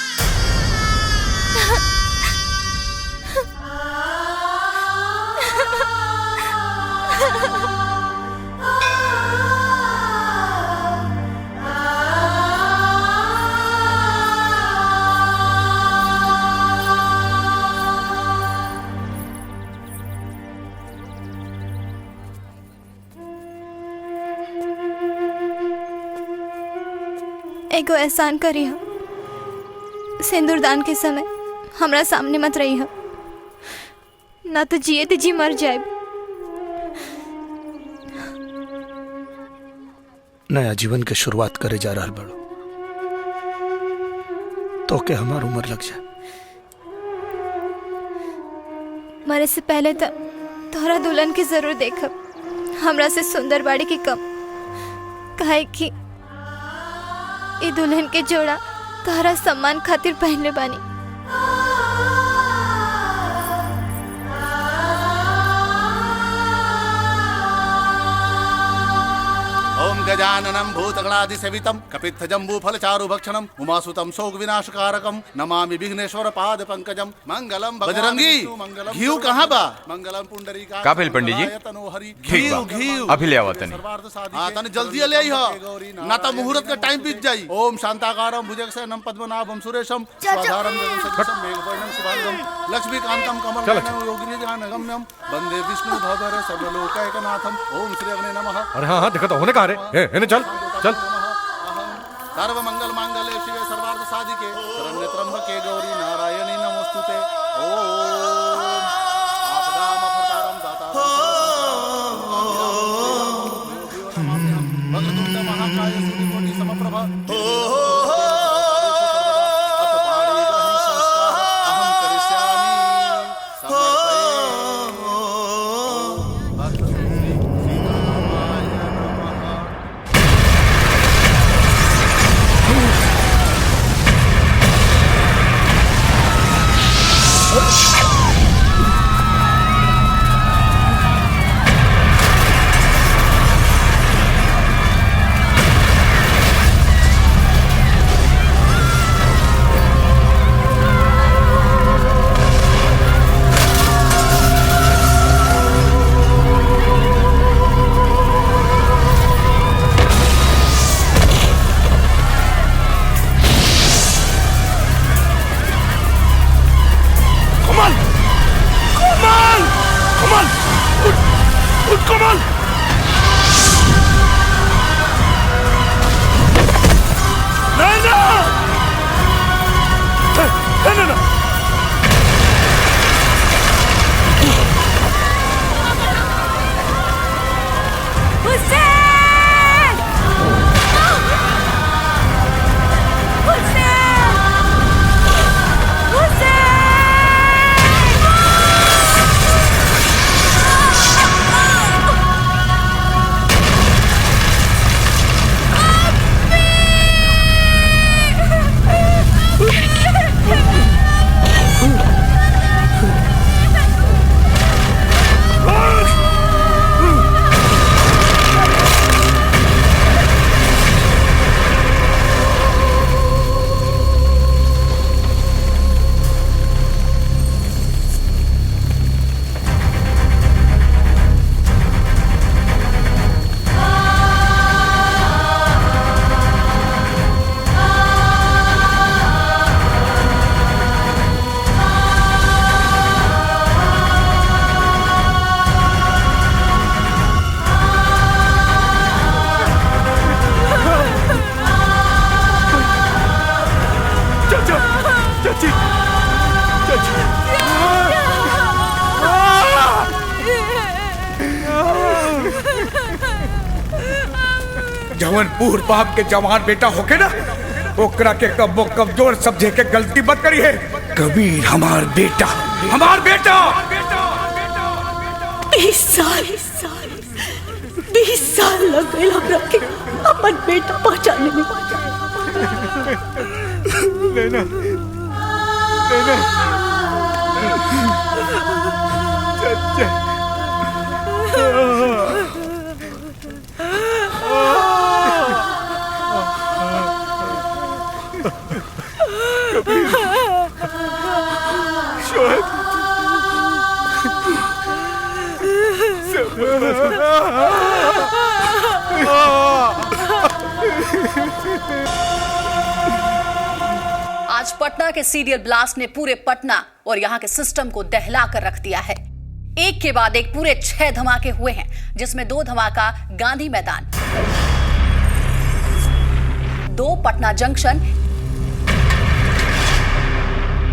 एगो एहसान करी हो, सिंदूरदान के समय हमरा सामने मत रही हो, ना तो जिए तो जी मर जाए। नया जीवन के शुरुआत करे जा रहा बड़ो, तो के हमार उम्र लग जाए। मरे से पहले तो तोहरा दुल्हन के जरूर देखब, हमरा से सुंदर बाड़ी की कम, काहे कि ई दुल्हन के जोड़ा तोहरा सम्मान खातिर पहनले बानी। ओम गजाननं भूतगणाधिसेवितं कपित्थजम्बूफलचारुभक्षणं उमासुतं शोकविनाशकारकं नमामि विघ्नेश्वर पाद पंकजं मंगलम। बजरंगी, घीव कहाँ बा? मंगलम पुंडरीका। का भेल पंडित जी? ठीक बा, घीव अभी ले आवत तनी। हां तनी जल्दी ले आई हो, ना तो मुहूर्त का टाइम बीत जाई। ओम शांताकारं भुजगशयनं पद्मनाभं सुरेशं स्वाधारं जगन्सदृशं मेघवर्णं शुभांगं लक्ष्मीकान्तं कमलनयनं योगिनिजानगम्यं वंदे विष्णु भवभर सर्वलोकैकनाथं। ओम श्री अग्ने नमः। अरे हाँ हाँ देखा तो होने कहा रे, इन्हें चल चल। सर्व मंगल मांगल्ये शिवे सर्वार्थ साधिके शरण्ये त्र्यंबके गौरी नारायणी नमोस्तुते। ओम आपदामपहर्तारं दातारं वक्रतुंड महाकाय सूर्यकोटि समप्रभा। अहं करिष्यामि जवन पूर बाप के जवान बेटा होके ना ओकरा के कब्बो कमजोर समझे के गलती मत करी है। कबीर हमार बेटा 20 साल लग गए हमरा के अपन बेटा पहचानने में। लेना लेना चाचा आज पटना के सीरियल ब्लास्ट ने पूरे पटना और यहाँ के सिस्टम को दहला कर रख दिया है। एक के बाद एक पूरे 6 धमाके हुए हैं, जिसमें 2 धमाका गांधी मैदान, 2 पटना जंक्शन,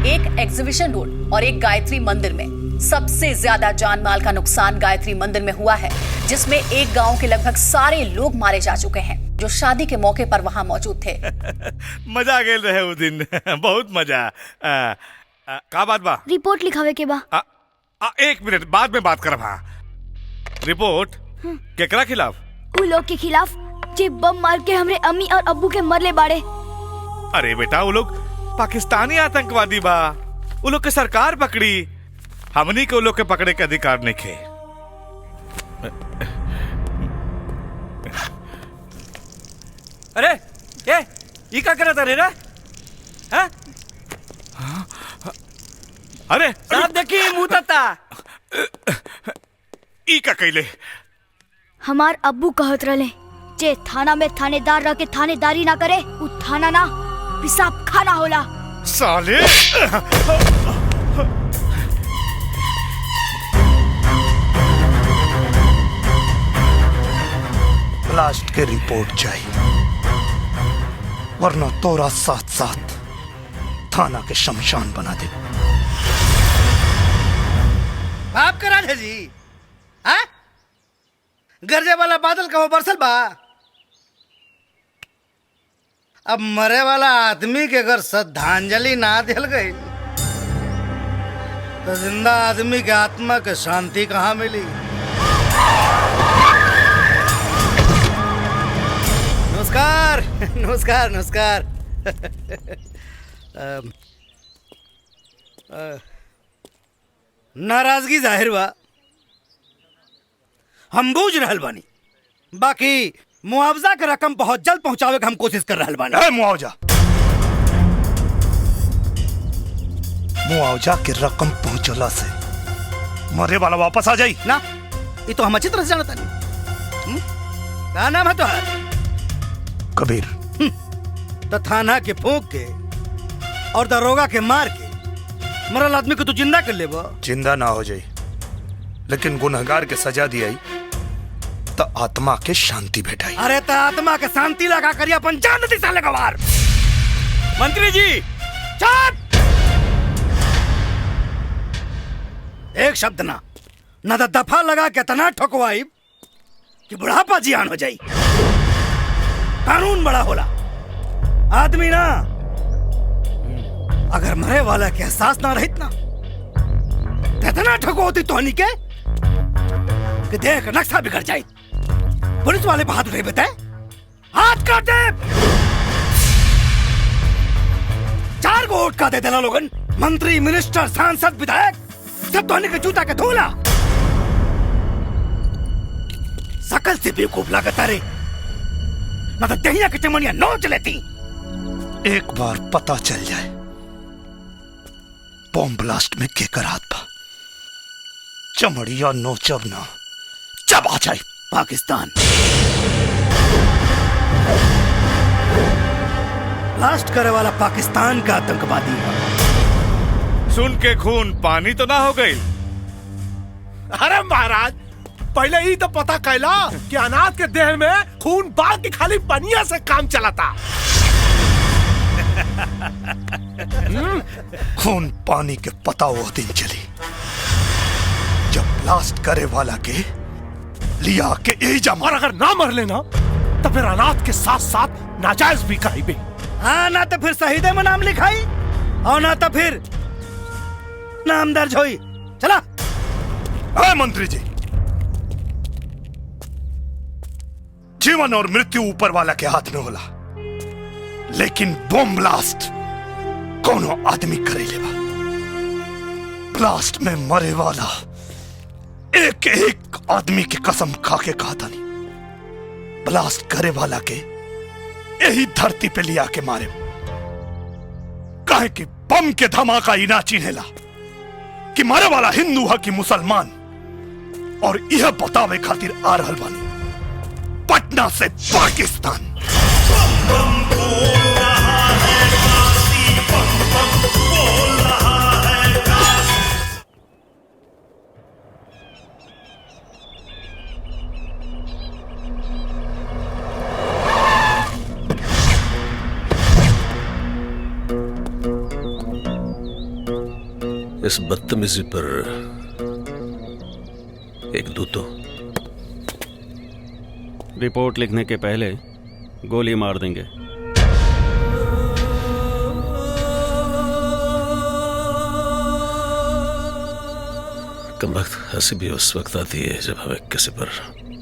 1 एग्जीबिशन रोड और 1 गायत्री मंदिर में। सबसे ज्यादा जान माल का नुकसान गायत्री मंदिर में हुआ है, जिसमें एक गांव के लगभग सारे लोग मारे जा चुके हैं जो शादी के मौके पर वहां मौजूद थे। मजा गेल रहे उस दिन बहुत मजा। का बात बा? रिपोर्ट लिखावे के बा। 1 मिनट बाद में बात करब। हाँ, रिपोर्ट केकरा खिलाफ? उ लोग के खिलाफ जे बम मार के हमरे अम्मी और अब्बू के मरले बाड़े। अरे बेटा, वो लोग पाकिस्तानी आतंकवादी बा। वो लोग के सरकार पकड़ी, हमनी के वो लोग के पकड़े के अधिकार नहीं खे। अरे ये क्या करत रे? हैं? अरे साहब देखिए मुंह तता। ई का कैले? हमार अब्बू कहत रहे जे थाना में थानेदार रह के थानेदारी ना करे उ थाना ना पेशाब खाना होला। साले ब्लास्ट के रिपोर्ट चाहिए, वरना तोरा साथ साथ थाना के शमशान बना दे। बाप करा है जी, हाँ? गरजे वाला बादल का वो बरसल बा। अब मरे वाला आदमी के अगर श्रद्धांजलि ना दिल गई तो जिंदा आदमी के आत्मा के शांति कहाँ मिली? नमस्कार नमस्कार नमस्कार। नाराजगी जाहिर बा, हम बूझ रहल बानी, बाकी मुआवजा के रकम बहुत जल्द पहुंचावे के हम कोशिश कर रहल बानी। मुआवजा के रकम पहुंचला से मरे वाला वापस आ जाई ना। ये तो हम अच्छी तरह से जानता नहीं। क्या नाम है तुम्हारा? कबीर। तो थाना के फूंक के और दरोगा के मार के मरल आदमी को तू जिंदा कर ले? जिंदा ना हो जाई, लेकिन गुनहगार के सजा दिया तो आत्मा के शांति भेटाई। अरे तो आत्मा के शांति लगा करी अपन जान दी साले गवार। मंत्री जी चुप! एक शब्द ना तो दफा लगा के तना ठोकवाई कि बुढ़ापा जियान हो जाई। कानून बड़ा होला, आदमी ना। अगर मरे वाला के एहसास ना रहित ना तो इतना ठोकवाती तोहनी के कि देख नक्शा बिगड़ जाए। पुलिस वाले बात रहे बताए, हाथ काट दे। 4 को वोट का दे देना लोगन। मंत्री, मिनिस्टर, सांसद, विधायक सब तोहनी के जूता के धोला। सकल से बेवकूफ लागता रे, ना तो दहिया के चमनिया नोच लेती। एक बार पता चल जाए बॉम्ब ब्लास्ट में केकर हाथ बा, चमड़िया नोचब ना जब आ जाए। पाकिस्तान ब्लास्ट करे वाला पाकिस्तान का आतंकवादी है। सुन के खून पानी तो ना हो गई? अरे महाराज, पहले ही तो पता कैला कि अनाथ के देह में खून बाग की खाली पनिया से काम चलाता। खून पानी के पता वो दिन चली जब ब्लास्ट करे वाला के लिया के एजा और अगर ना मर लेना तो फिर अनाथ के साथ साथ नाजायज भी कराई बे। हाँ, ना तो फिर शहीदे में नाम लिखाई और ना तो फिर नाम दर्ज होई। चला। मंत्री जी, जीवन और मृत्यु ऊपर वाला के हाथ में होला, लेकिन बम ब्लास्ट कोनो आदमी करे लेवा। ब्लास्ट में मरे वाला एक एक आदमी की कसम खा के कहा था नहीं, ब्लास्ट करे वाला के यही धरती पे लिया के मारे। काहे कि बम के धमाका ही ना चिन्हेला कि मारे वाला हिंदू है कि मुसलमान, और यह बतावे खातिर आ रहल बानी पटना से पाकिस्तान। इस बदतमीजी पर एक दूतो। रिपोर्ट लिखने के पहले गोली मार देंगे। कमबख्त हंसी भी उस वक्त आती है जब हमें किसी पर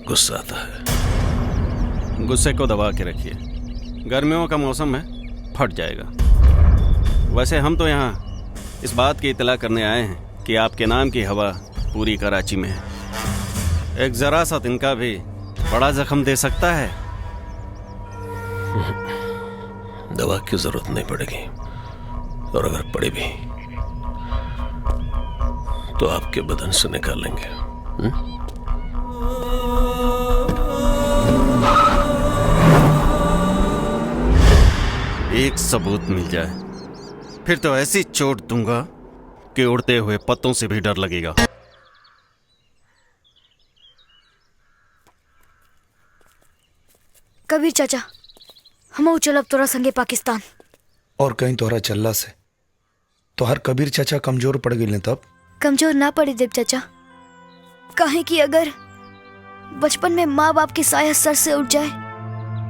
गुस्सा आता है। गुस्से को दबा के रखिए, गर्मियों का मौसम है, फट जाएगा। वैसे हम तो यहाँ इस बात की इतला करने आए हैं कि आपके नाम की हवा पूरी कराची में है। एक जरा सा तिनका भी बड़ा जख्म दे सकता है। दवा की जरूरत नहीं पड़ेगी, और अगर पड़े भी तो आपके बदन से निकाल लेंगे। एक सबूत मिल जाए फिर तो ऐसी चोट दूंगा कि उड़ते हुए पत्तों से भी डर लगेगा। कबीर चाचा, हम चलब तोरा संगे पाकिस्तान। और कहीं तोहरा चलला से तोहर कबीर चाचा कमजोर पड़ गए तब? कमजोर ना पड़ी देव चाचा, काहे कि अगर बचपन में माँ बाप की साया सर से उठ जाए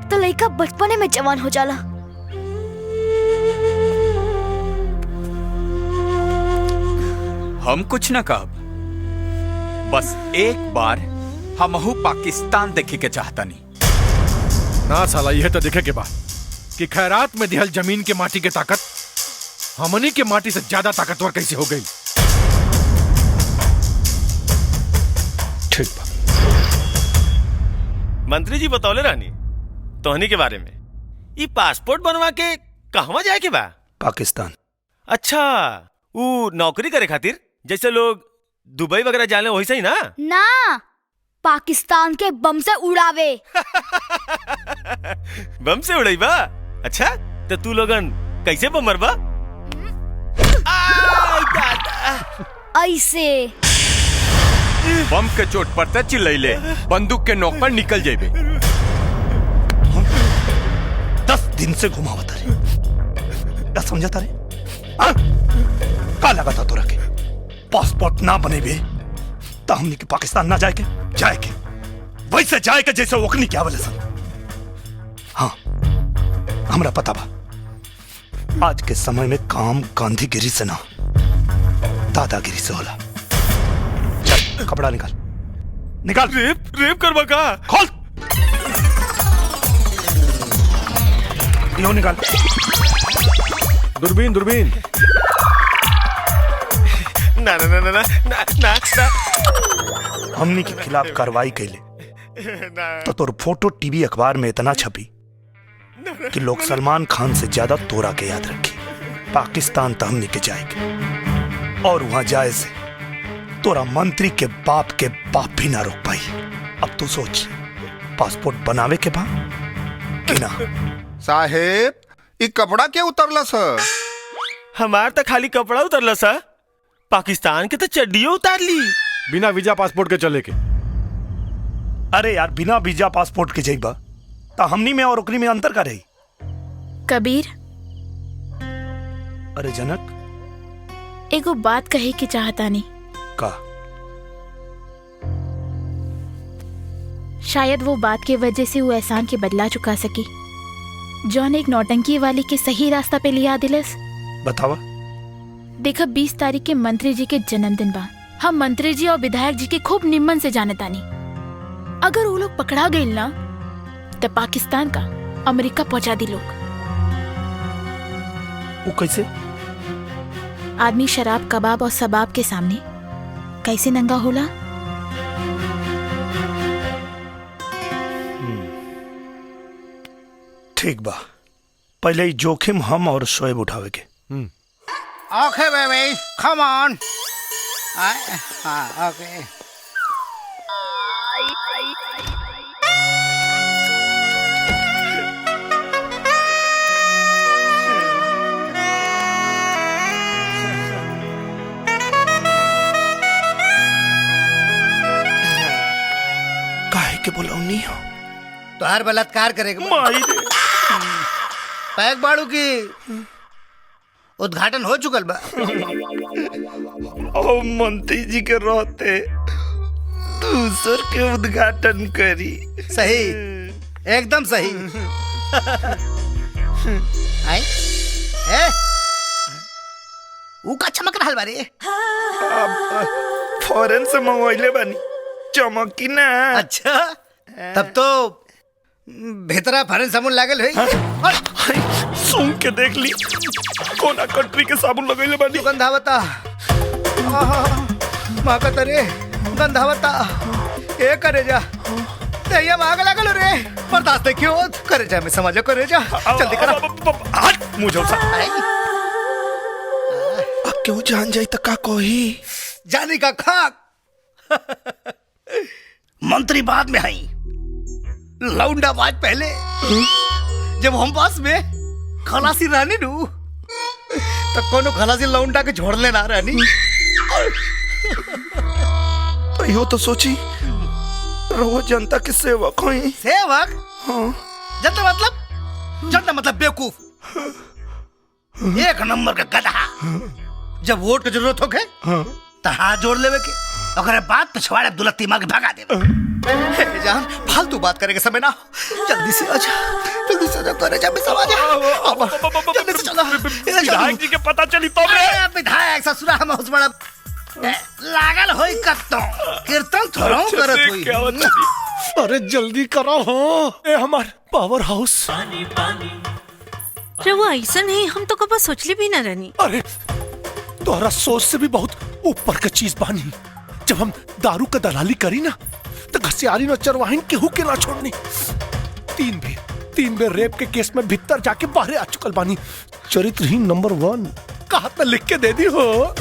तो लड़का बचपने में जवान हो जाला। हम कुछ न कहब, बस एक बार हमहू पाकिस्तान देखे के चाहता नहीं। ना साला, यह तो देखे के बाद कि खैरात में दिहल जमीन के माटी के ताकत हमनी के माटी से ज्यादा ताकतवर कैसे हो गई। ठीक बा। मंत्री जी बतौले रहनी तोहनी के बारे में। ये पासपोर्ट बनवा के कहवा जाए के बा? पाकिस्तान। अच्छा, वो नौकरी करे खातिर जैसे लोग दुबई वगैरह जाने वैसे ही ना? ना, पाकिस्तान के बम से उड़ावे। बम से उड़ाई बा? अच्छा, तो तू लोगन कैसे बम मरबा? ऐसे बम के चोट पर त चिल्लैले, बंदूक के नोक पर निकल जेबे। 10 दिन से घुमावता रे, क्या समझता रे? का लगा था तोरा के पासपोर्ट ना बने बे तो हमनी के पाकिस्तान ना जाए के वैसे जाए के जैसे ओकनी क्या बोले सन। हाँ, हमरा पता बा आज के समय में काम गांधीगिरी से ना दादागिरी से होला। चल कपड़ा निकाल। रेप करवा का? खोल दियो, निकाल। दूरबीन। ना ना ना ना ना ना ना हमनी के खिलाफ कार्रवाई कैले तो तोर फोटो टीवी अखबार में इतना छपी कि लोग सलमान खान से ज्यादा तोरा के याद रखी। पाकिस्तान तो हमनी के जाएंगे, और वहां जाए से तोरा मंत्री के बाप भी ना रोक पाई। अब तू सोच, पासपोर्ट बनावे के बा कि ना? साहेब, ये कपड़ा क्या उतरला सर? हमार तो खाली कपड़ा उतरला सा, पाकिस्तान के तो चड्डियों उतार ली। बिना वीजा पासपोर्ट के चले के? अरे यार, बिना वीजा पासपोर्ट के जाइबा तो हमनी में और ओकनी में अंतर का रही? कबीर, अरे जनक, एगो बात कहे के चाहता नहीं। का? शायद वो बात के वजह से वो एहसान के बदला चुका सकी, जौन एक नौटंकी वाली के सही रास्ता पे लिया दिलस। बतावा। देखा 20 तारीख के मंत्री जी के जन्मदिन बा। हम मंत्री जी और विधायक जी के खूब निम्मन से जाने तानी। अगर वो लोग पकड़ा गए ना तो पाकिस्तान का अमेरिका पहुंचा दी लोग। वो कैसे? आदमी शराब, कबाब और सबाब के सामने कैसे नंगा होला? ठीक बा, पहले ही जोखिम हम और शोएब उठावे के। ओके बेबी, कम ऑन। हाँ, ओके। काहे के बोलौनी हो? तो हर बलात्कार करेगा। पैक बाड़ू की उद्घाटन हो चुकल बा। ओ मंत्री जी के रहते दूसर के उद्घाटन करी। सही, एकदम सही। आई ए ऊ का चमक रहल बारे। फॉरेन से मंगवाइले बानी, चमकी ना। अच्छा, तब तो भीतरा फॉरेन साबुन लागल है। सुन के देख ली, कोना कंट्री के साबुन लगैले बानी। गंधावता माकत रे, गंधावता ए करे जा तैया माग लागल रे। बर्दाश्त क्यों करे जा, मैं समझ करे जा। जल्दी करा। हट मुझे सा। क्यों जान जाई त का कही? जानी का खाक। मंत्री बाद में आई, लौंडा बाज पहले। जब हम पास में खलासी रानी नू तो कोनो खलासी लौंडा के छोड़ने ना रानी। तो यो तो सोची रहो जनता के सेवक होई। सेवक? हाँ। जनता मतलब बेवकूफ, एक नंबर का गधा। जब वोट की जरूरत हो गए तो हाथ जोड़ लेवे के, अगर बात पिछवाड़े दुलत्ती मांग भगा देवे। जान फालतू बात करे के समय ना, जल्दी से आजा, जल्दी से आजा, करे जा, समझ जा, जल्दी से चला। विधायक जी के पता चली तो विधायक ससुरा हम उस बड़ा लागल होई कत्तो कीर्तन थोड़ो करत होई। अरे जल्दी करो हो, ए हमार पावर हाउस। वो ऐसा नहीं, हम तो कब सोचले भी ना रहनी। अरे तोहरा सोच से भी बहुत ऊपर का चीज बानी। जब हम दारू का दलाली करी ना तो घसियारी न चरवाहिन केहू के ना छोड़नी। तीन बेर रेप के केस में भीतर जाके बाहर आ चुकल बानी। चरित्रहीन नंबर 1 कहा तो लिख के दे दी हो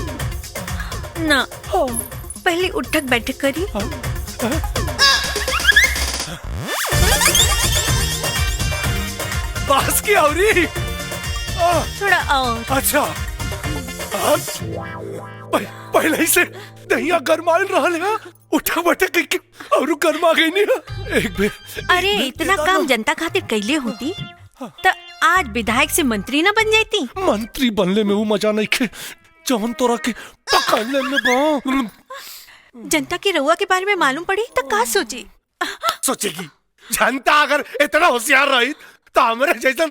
ना। पहले उठक बैठक करी। बास की औरी थोड़ा और। अच्छा, पहले ही से दहिया गरमाल रहल है। उठा बैठक करके और गरमा गई नहीं एक बेर। अरे इतना काम जनता खातिर कैले होती तो आज विधायक से मंत्री ना बन जाती। मंत्री बनले में वो मजा नहीं खे जवन तोरा के पकड़ने में बा। जनता की रउआ के बारे में मालूम पड़ी तो का सोची? सोचेगी जनता अगर इतना होशियार रही तो हमारे जैसन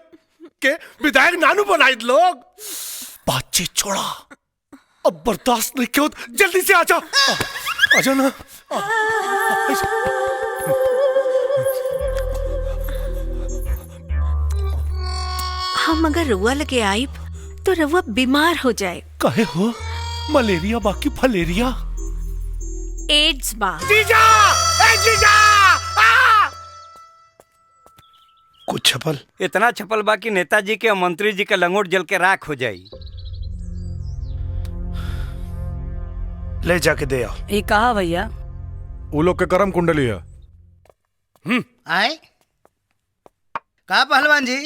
के विधायक नानू बनाई लोग। बातचीत छोड़ा, अब बर्दाश्त नहीं क्यों, जल्दी से आजा। आजा ना। हम अगर रउआ लगे आई तो रउआ बीमार हो जाए। कहे हो? मलेरिया बाकी फलेरिया? एड्स बा। जीजा! ए जीजा! कुछ छपल? इतना छपल बा कि नेताजी के और मंत्री जी के लंगोट जल के राख हो जाई। ले जाके दे आओ। ये कहा भैया? वो लोग के कर्म कुंडली है। आए कहा पहलवान जी,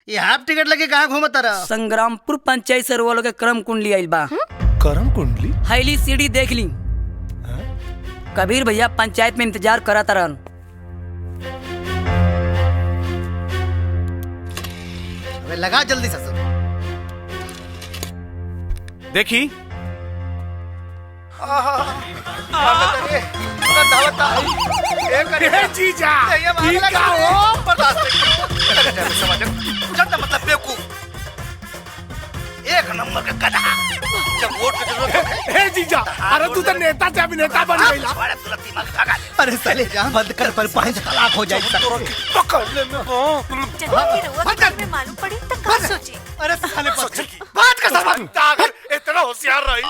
ये हाफ टिकट लगे कहाँ घूमता रहा? संग्रामपुर पंचायत से वो लोग के कर्म कुंडली आइल बा। कर्म कुंडली? हैली सीढ़ी देख ली। कबीर भैया पंचायत में इंतजार करा तरन। लगा जल्दी से। देखी जीजा मतलब बेवकूफ एक नंबर का गधा जब वोट की जरूरत हो हे जीजा अरे तू तो नेता से अभिनेता बन गई ना अरे साले जहाँ बंद कर पर पांच तलाक हो जाए पकड़ने में मालूम पड़े तो क्या सोचे? अरे साले बात का सबक अगर इतना होशियार रही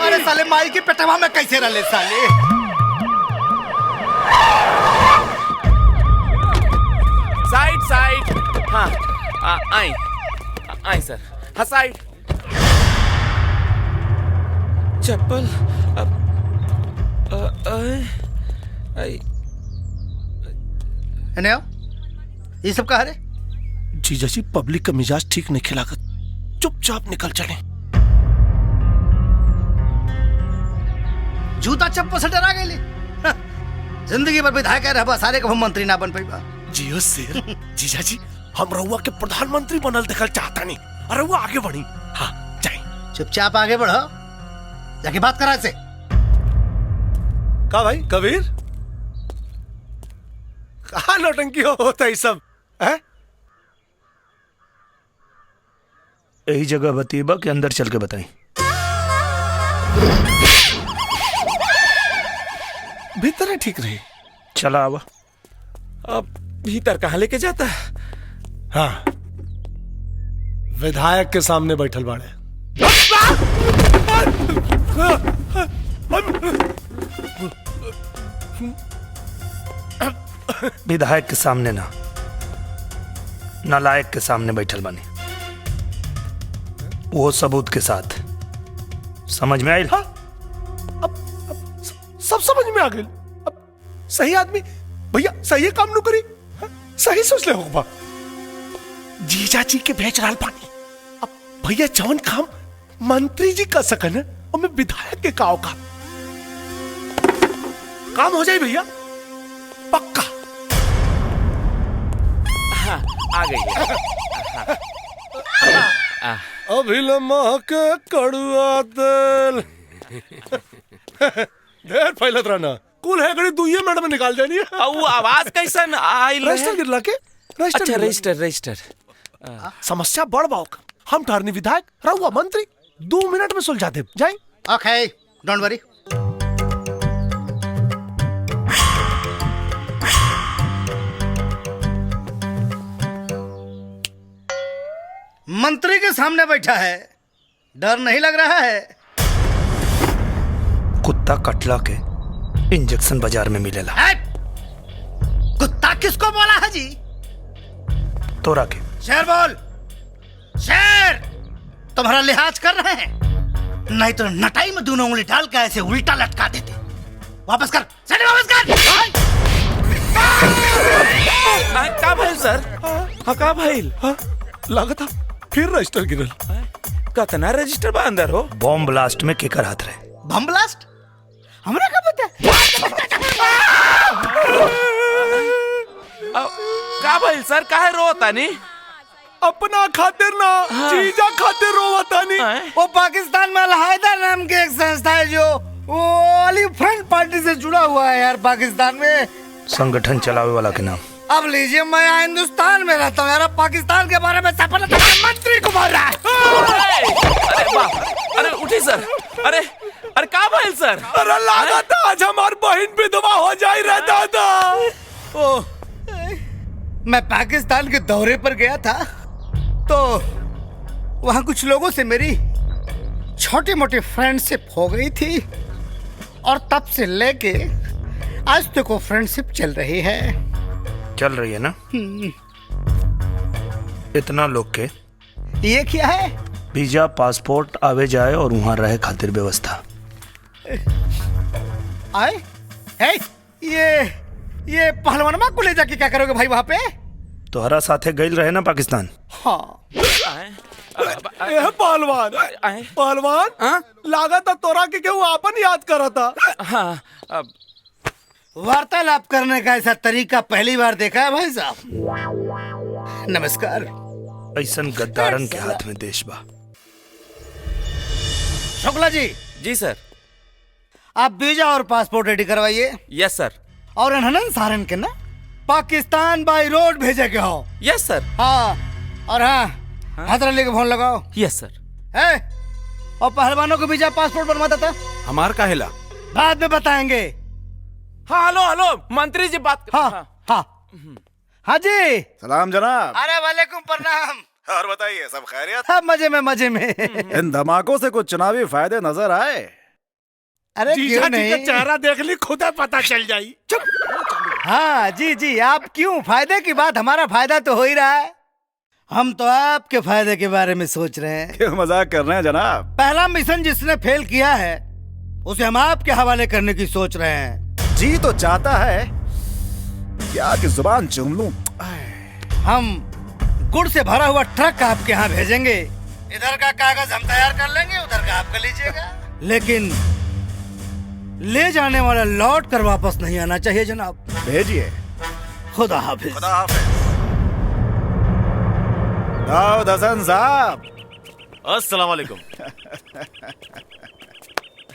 अरे साले माई के पेटवा में कैसे रले साले साइड साइड हाँ आई आई सर हाँ साइड चप्पल ये सब कहा रे जीजा जी पब्लिक का मिजाज ठीक नहीं खिलाकर चुपचाप निकल चले जूता चप्पल से डरा गए जिंदगी भर विधायक रह सारे को मंत्री ना बन पाई जियो शेर जीजा जी हम रहुआ के प्रधानमंत्री बनल देखल चाहता नहीं अरे वो आगे बढ़ी हाँ जाए चुपचाप आगे बढ़ो जाके बात करा से का भाई कबीर कहा नौटंकी होता है सब है यही जगह बतीबा के अंदर चल के बताई भीतर है ठीक रही चला आवा अब भीतर कहाँ लेके जाता है हाँ विधायक के सामने बैठल बाड़े विधायक के सामने ना नालायक के सामने बैठल बानी वो सबूत के साथ समझ में आई हाँ? अब सब समझ में आ गई अब सही आदमी भैया सही काम नु करी हाँ? सही सोच ले होगा जीजा जी के भेज रहा पानी अब भैया जवन काम मंत्री जी कर सकन और मैं विधायक के काव का काम हो जाए भैया पक्का हाँ आ गई अभिलम्मा के कड़ुआ तेल ढेर फैलत रहना कुल है गड़ी दुइये मिनट में निकाल जानी है वो आवाज कैसन आइल है रजिस्टर गिरला के अच्छा रजिस्टर समस्या बढ़ बाओ हम ठहरनी विधायक रहुआ मंत्री 2 मिनट में सुलझा दे जाए ओके डोंट वरी मंत्री के सामने बैठा है डर नहीं लग रहा है कुत्ता कटला के इंजेक्शन बाजार में मिलेला कुत्ता किसको बोला है जी तोरा के शेर बोल शेर तुम्हारा लिहाज कर रहे हैं नहीं तो नटाई में दोनों उंगली डाल के ऐसे उल्टा लटका देते वापस कर सेठ वापस कर का भाई सर हाँ का भाई लागत फिर रजिस्टर गिरल कतना रजिस्टर बा अंदर हो बॉम्ब ब्लास्ट में केकर हाथ रहे बम ब्लास्ट हमरा का पता का भाई सर काहे रोता नी अपना खातिर ना जीजा खातिर रोवता नी वो पाकिस्तान में अलहायदा नाम की एक संस्था है जो वो वाली फ्रंट पार्टी से जुड़ा हुआ है यार पाकिस्तान में संगठन चलावे वाला के नाम अब लीजिए मैं यहाँ हिंदुस्तान में रहता हूँ यार पाकिस्तान के बारे में मंत्री को बोल रहा है अरे बाप अरे उठी सर अरे का भाई सर अरे लगा था आज हमारी बहन विधवा हो जाए रहता था मैं पाकिस्तान के दौरे पर गया था तो वहाँ कुछ लोगों से मेरी छोटी मोटी फ्रेंडशिप हो गई थी और तब से लेके आज तक वो फ्रेंडशिप चल रही है ना इतना लोग के ये क्या है वीजा पासपोर्ट आवे जाए और वहाँ रहे खातिर व्यवस्था आए है ये पहलवानमा को ले जाके क्या करोगे भाई वहाँ पे तोहरा साथे गइल रहे ना पाकिस्तान हाँ पहलवान लागत तोरा के केहू आपन याद करा था हाँ वार्तालाप करने का ऐसा तरीका पहली बार देखा है भाई साहब नमस्कार ऐसन गद्दारन के हाथ में देश बा शुक्ला जी। जी सर। आप वीजा और पासपोर्ट रेडी करवाइए। यस सर। और इन्हन सारन के ना पाकिस्तान बाई रोड भेजे के हो। यस सर। हाँ और हाँ, हैदर अली को फोन लगाओ। यस सर। है और पहलवानों को वीजा पासपोर्ट बनवाता था। हमार का हिला बाद में बताएंगे। हाँ हेलो हेलो मंत्री जी बात। हाँ हाँ हाँ जी। सलाम जनाब। अरे वालेकुम प्रणाम। और बताइए सब खैरियत? हाँ मजे में मजे में। इन धमाकों से कुछ चुनावी फायदे नजर आए? अरे जीजा क्यों जी का नहीं? चेहरा देख ली खुदा पता चल जाई। चुप। हाँ जी जी, आप क्यों? फायदे की बात, हमारा फायदा तो हो ही रहा है। हम तो आपके फायदे के बारे में सोच रहे हैं। क्यों मजाक कर रहे हैं जनाब? पहला मिशन जिसने फेल किया है उसे हम आपके हवाले करने की सोच रहे हैं। जी तो चाहता है क्या कि जुबान चूम लूं। हम गुड़ से भरा हुआ ट्रक आपके यहाँ भेजेंगे। इधर का कागज हम तैयार कर लेंगे, उधर का आप कर लीजिएगा। लेकिन ले जाने वाला लौट कर वापस नहीं आना चाहिए जनाब। भेजिए। खुदा हाफिज। खुदा हाफिज। दाऊद हसन साहब। अस्सलाम वालेकुम।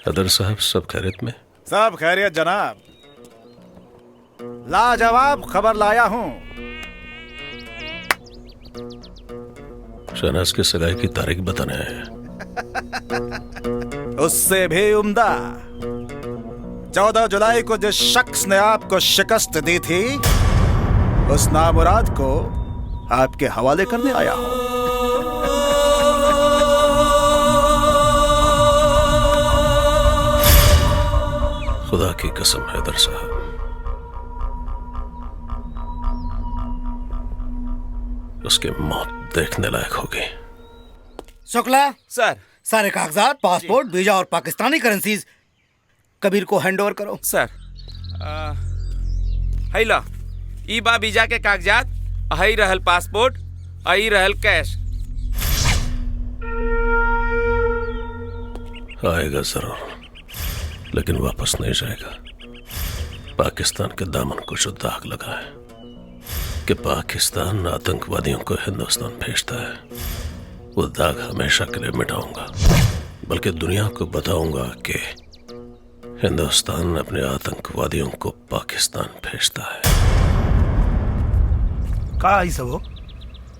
अदर साहब सब खैरियत में? सब खैरियत जनाब। लाजवाब खबर लाया हूँ। शहनाज की सगाई की तारीख बताने आए हैं। उससे भी उम्दा 14 जुलाई को जिस शख्स ने आपको शिकस्त दी थी उस नामुराद को आपके हवाले करने आया हूं। खुदा की कसम हैदर साहब, उसकी मौत देखने लायक होगी। शुक्ला सर। सारे कागजात, पासपोर्ट, वीजा और पाकिस्तानी करेंसीज कबीर को हैंडओवर करो। सर हैला ई बा वीजा के कागजात, हई रहल पासपोर्ट, हई रहल कैश। आएगा जरूर, लेकिन वापस नहीं जाएगा। पाकिस्तान के दामन को जो दाग लगा है कि पाकिस्तान आतंकवादियों को हिंदुस्तान भेजता है, वो दाग हमेशा के लिए मिटाऊंगा। बल्कि दुनिया को बताऊंगा कि हिंदुस्तान अपने आतंकवादियों को पाकिस्तान भेजता है। का ही सब हो?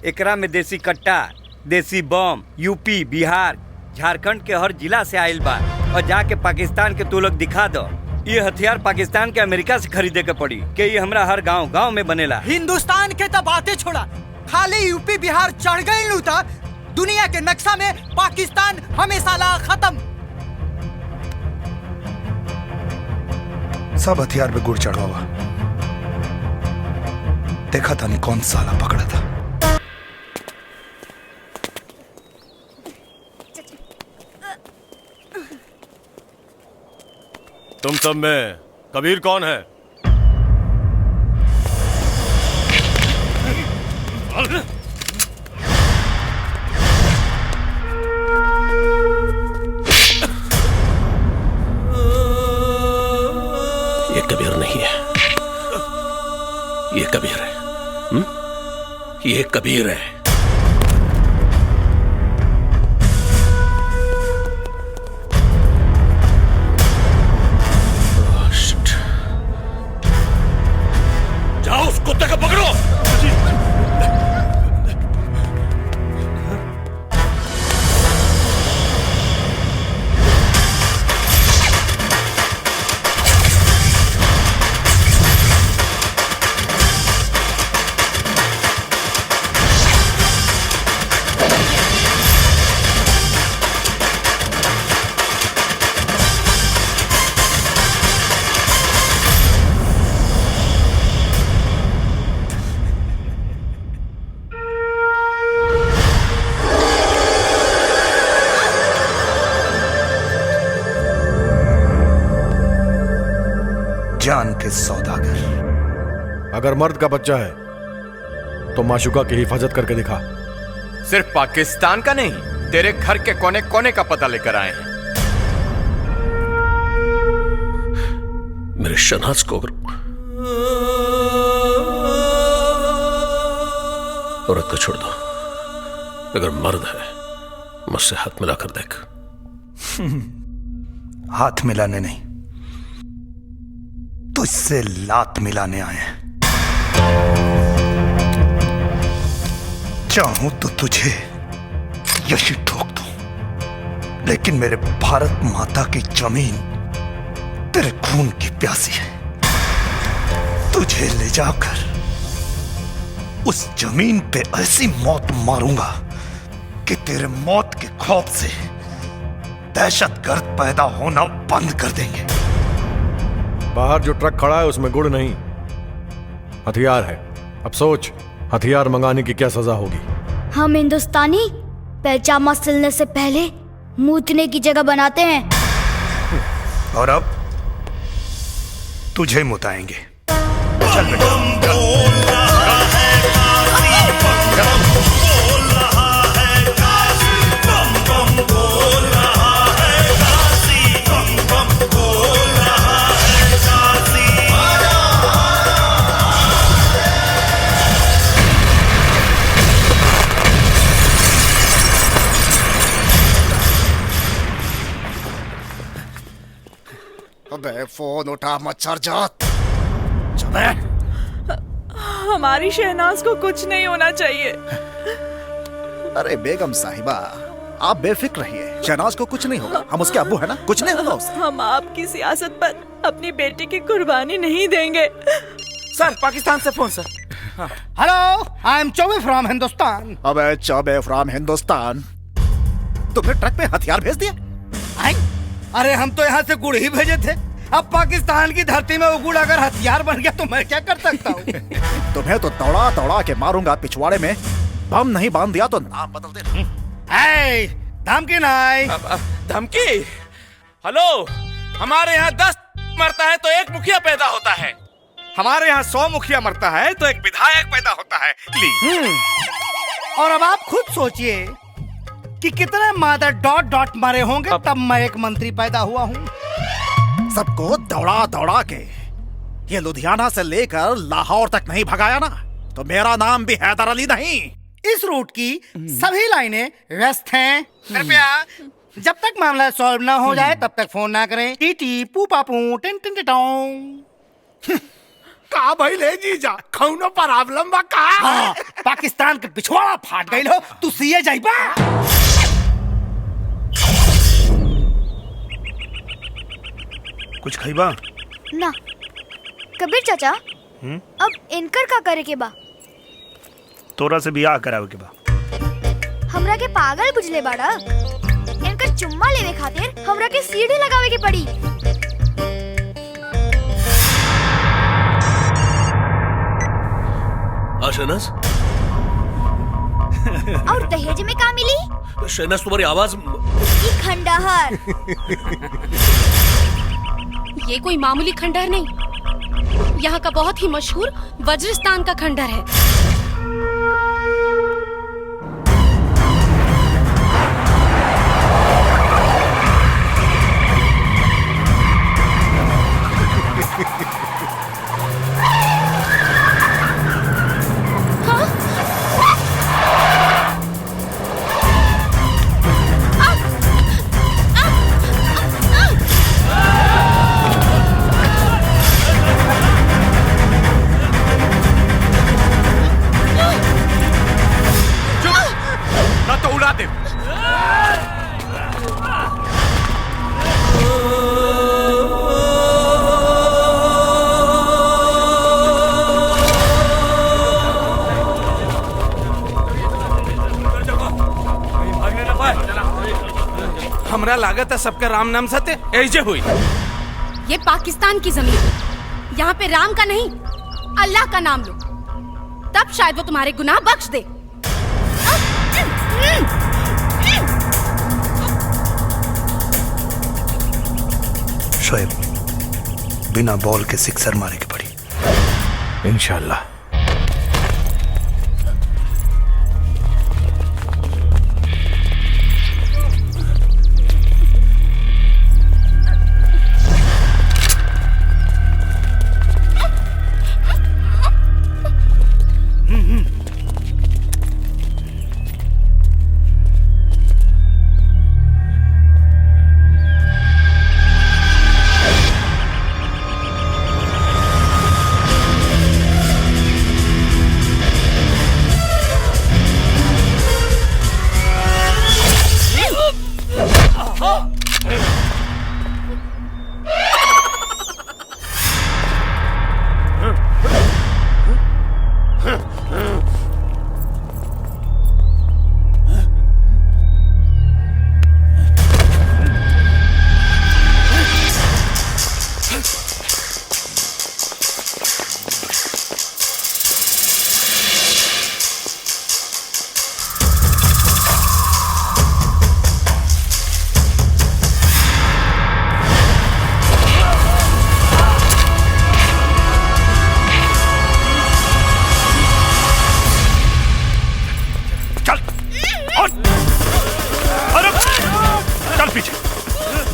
एकरा में देसी कट्टा, देसी बम यूपी, बिहार, झारखंड के हर जिला से आयल बा। और जाके पाकिस्तान के तू लोग दिखा दो। ये हथियार पाकिस्तान के अमेरिका से खरीदे के पड़ी कि ये हमरा हर गांव गांव में बनेला। हिंदुस्तान के तो बातें छोड़ा, खाली यूपी बिहार चढ़ गई लू था दुनिया के नक्शा में पाकिस्तान हमेशा ला खत्म। सब हथियार पे गुड़ चढ़ा हुआ। देखा था नहीं कौन साला पकड़ा था। तुम सब में कबीर कौन है? ये कबीर नहीं है, ये कबीर है। ये कबीर है। जाओ उस कुत्ते को पकड़ो। जान के सौदागर। अगर मर्द का बच्चा है तो माशुका की हिफाजत करके दिखा। सिर्फ पाकिस्तान का नहीं, तेरे घर के कोने कोने का पता लेकर आए हैं। मेरे शहनाज को औरत को छोड़ दो। अगर मर्द है मुझसे हाथ मिलाकर देख। हाथ मिलाने नहीं, तुझसे लात मिलाने आए हैं। चाहूं तो तुझे यही ठोक दूं, लेकिन मेरे भारत माता की जमीन तेरे खून की प्यासी है। तुझे ले जाकर उस जमीन पे ऐसी मौत मारूंगा कि तेरे मौत के खौफ से दहशतगर्द पैदा होना बंद कर देंगे। बाहर जो ट्रक खड़ा है उसमें गुड़ नहीं, हथियार है। अब सोच, हथियार मंगाने की क्या सजा होगी? हम हिंदुस्तानी पैजामा सिलने से पहले मूतने की जगह बनाते हैं। और अब तुझे मुताएंगे। चल बेटा, अबे फोन उठा मच्छर जात। चले। हमारी शहनाज को कुछ नहीं होना चाहिए। अरे बेगम साहिबा, आप बेफिक्र रहिए, शहनाज को कुछ नहीं होगा। हम उसके अब्बू है ना, कुछ नहीं होगा उसे। हम आपकी सियासत पर अपनी बेटी की कुर्बानी नहीं देंगे। सर, पाकिस्तान से phone sir. Hello, I am Choubey from Hindustan. अबे चौबे फ्रॉम हिंदुस्तान, तुमने ट्रक पे हथियार भेज दिया? अरे हम तो यहाँ से गुड़ ही भेजे थे। अब पाकिस्तान की धरती में वो गुड़ अगर हथियार बन गया तो मैं क्या कर सकता हूँ? तुम्हें तो दौड़ा दौड़ा के मारूंगा। पिछवाड़े में बम नहीं बांध दिया तो नाम बदल देना। धमकी नहीं। धमकी? हेलो, हमारे यहाँ 10 मरता है तो एक मुखिया पैदा होता है। हमारे यहाँ 100 मुखिया मरता है तो एक विधायक पैदा होता है। और अब आप खुद सोचिए कि कितने मादर डॉट डॉट मरे होंगे तब मैं एक मंत्री पैदा हुआ हूँ। सबको दौड़ा दौड़ा के ये लुधियाना से लेकर लाहौर तक नहीं भगाया ना, तो मेरा नाम भी हैदर अली नहीं। इस रूट की सभी लाइनें व्यस्त हैं। कृपया जब तक मामला सॉल्व ना हो जाए तब तक फोन ना करें। टीटी पू पापू टिन टिन टिटों। का भाई ले जीजा, कौनो प्रॉब्लम बा का? हाँ, पाकिस्तान के पिछवाड़ा फाट गई हो, तू सीए जाइबा। कुछ खइबा? ना कबीर चाचा, अब इनकर का करे के बा? तोरा से बियाह करावे के बा। हमरा के पागल बुझले बाड़ा? इनकर चुम्मा लेवे खातिर हमरा के सीढ़ी लगावे के पड़ी। शहनाज, और दहेज में का मिली? शहनाज तुम्हारी आवाज की खंडहर। ये कोई मामूली खंडहर नहीं, यहाँ का बहुत ही मशहूर वज्रस्तान का खंडहर है। हमरा लागत है सबका राम नाम सत्य ऐसे हुई। ये पाकिस्तान की जमीन, यहाँ पे राम का नहीं अल्लाह का नाम लो, तब शायद वो तुम्हारे गुनाह बख्श दे। शोएब, बिना बॉल के सिक्सर मारे की पड़ी। इंशाल्लाह।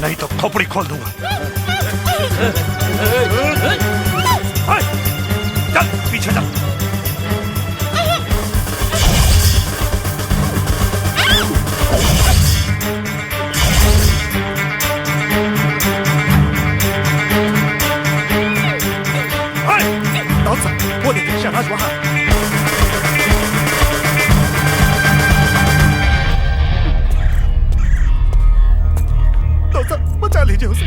नहीं तो खोपड़ी खोल दूंगा। चल पीछे चल। वो देखिए शहनाज वहां। बचा लीजिए उसे।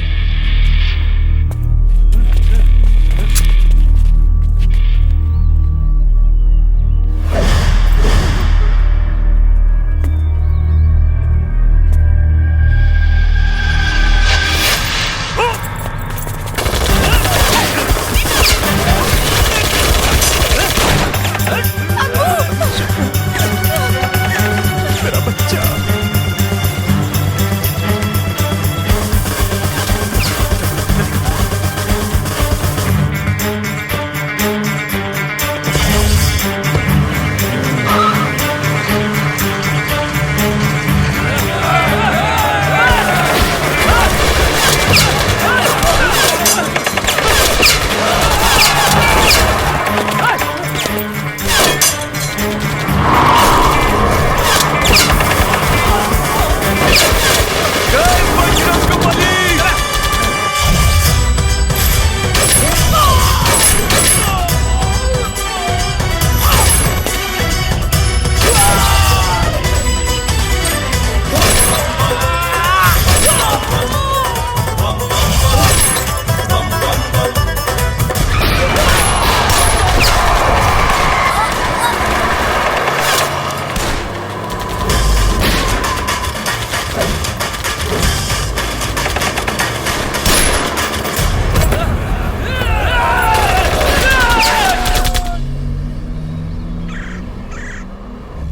मेरा बच्चा।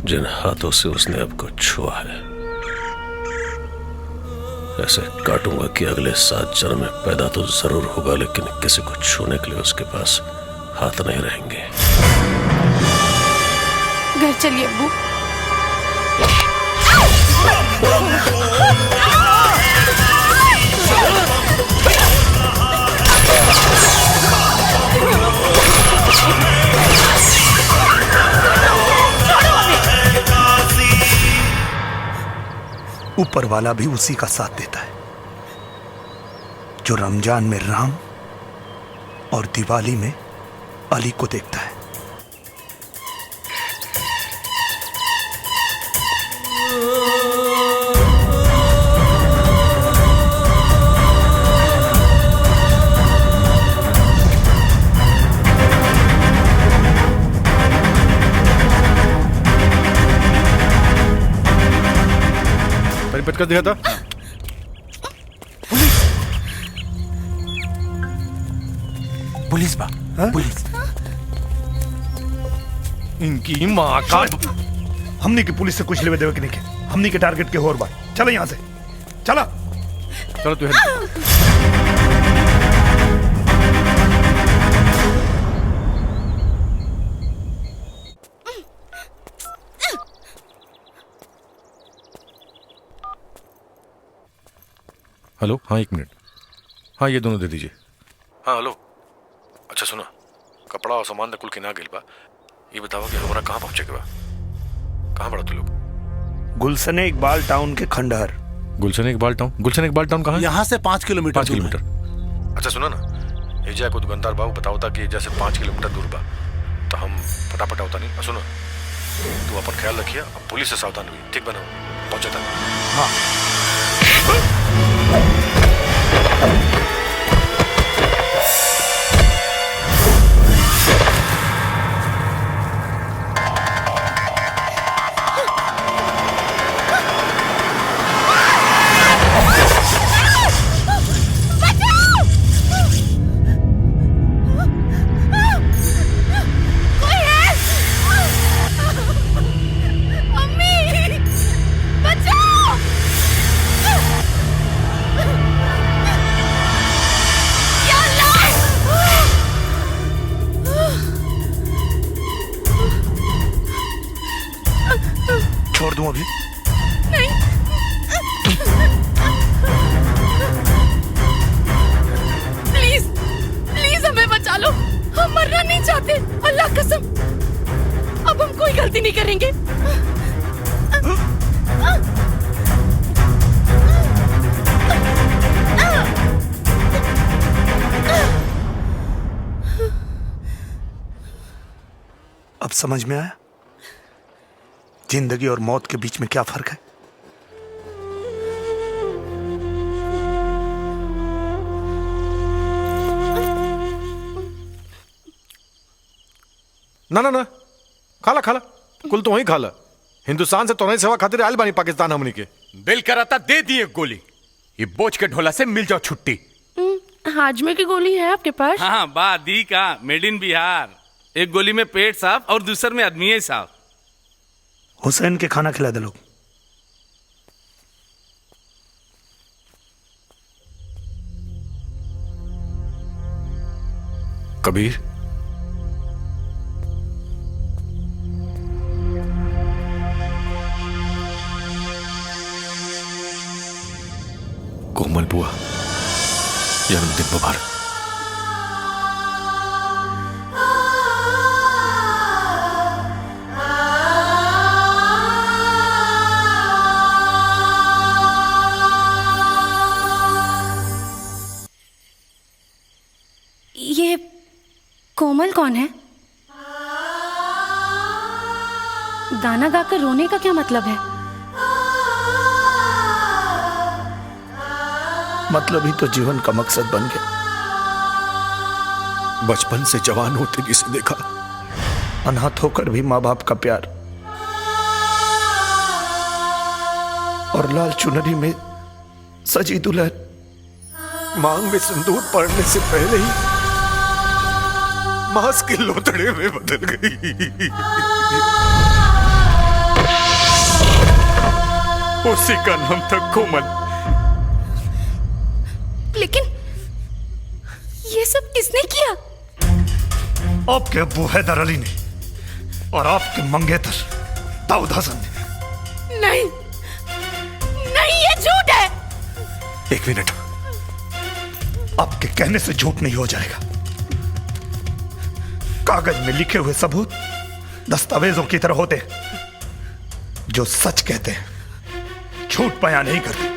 जिन हाथों से उसने आपको छुआ है, ऐसे काटूंगा कि अगले 7 जन्म में पैदा तो जरूर होगा, लेकिन किसी को छूने के लिए उसके पास हाथ नहीं रहेंगे। घर चलिए अब्बू। ऊपर वाला भी उसी का साथ देता है जो रमजान में राम और दिवाली में अली को देखता है। परिपथ कर दिया था। पुलिस बा पुलिस। इनकी माँ का हमनी की पुलिस से कुछ लेवे देवे के नहीं के। हमनी के टारगेट के और बात। चलो यहाँ से चला। चलो तू हेलो। हाँ 1 मिनट। हाँ ये दोनों दे दीजिए। हाँ हेलो। अच्छा सुनो, कपड़ा और सामान कुल किना गेल बा। ये बताओ कि हमारा कहाँ पहुँचे के बा? कहाँ पड़ा तू लोग? गुलशन इकबाल टाउन के खंडहर। गुलशन इकबाल टाउन? गुलशन इकबाल टाउन कहाँ है? यहाँ से 5 किलोमीटर। 5 किलोमीटर। अच्छा सुनो ना, एजा को दुकानदार बाबू बताओ था कि जैसे 5 किलोमीटर दूर बा, तो हम फटाफट होता नहीं। सुनो तू अपन ख्याल रखिए, अब पुलिस से सावधान हुई। ठीक बना पहुंचा था। हाँ नहीं करेंगे। अब समझ में आया जिंदगी और मौत के बीच में क्या फर्क है। ना ना ना, खाला खाला, कुल तो वही खाला। हिंदुस्तान से तो नहीं सेवा खातिर आयल बानी पाकिस्तान हमनी के। बिल कराता दे दिए गोली, ये बोझ के ढोला से मिल जाओ छुट्टी। हाजमे की गोली है आपके पास? हाँ बा दी का, मेड इन बिहार। एक गोली में पेट साफ और दूसर में आदमी साफ। हुसैन के खाना खिला दे लोग। कबीर, कोमल बुआ, जन्मदिन मुबारक। ये कोमल कौन है? गाना गाकर रोने का क्या मतलब है? मतलब ही तो जीवन का मकसद बन गया। बचपन से जवान होते जिसे देखा, अनाथ होकर भी माँ बाप का प्यार और लाल चुनरी में सजी दुल्हन मांग में सिंदूर पड़ने से पहले ही मांस के लोतड़े में बदल गई। उसी का नाम था कोमल। लेकिन ये सब किसने किया? आपके अब्बू हैदर अली ने और आपके मंगेतर दाऊद हसन ने। नहीं नहीं, ये झूठ है। एक मिनट, आपके कहने से झूठ नहीं हो जाएगा। कागज में लिखे हुए सबूत दस्तावेजों की तरह होते हैं जो सच कहते हैं, झूठ बयान नहीं करते।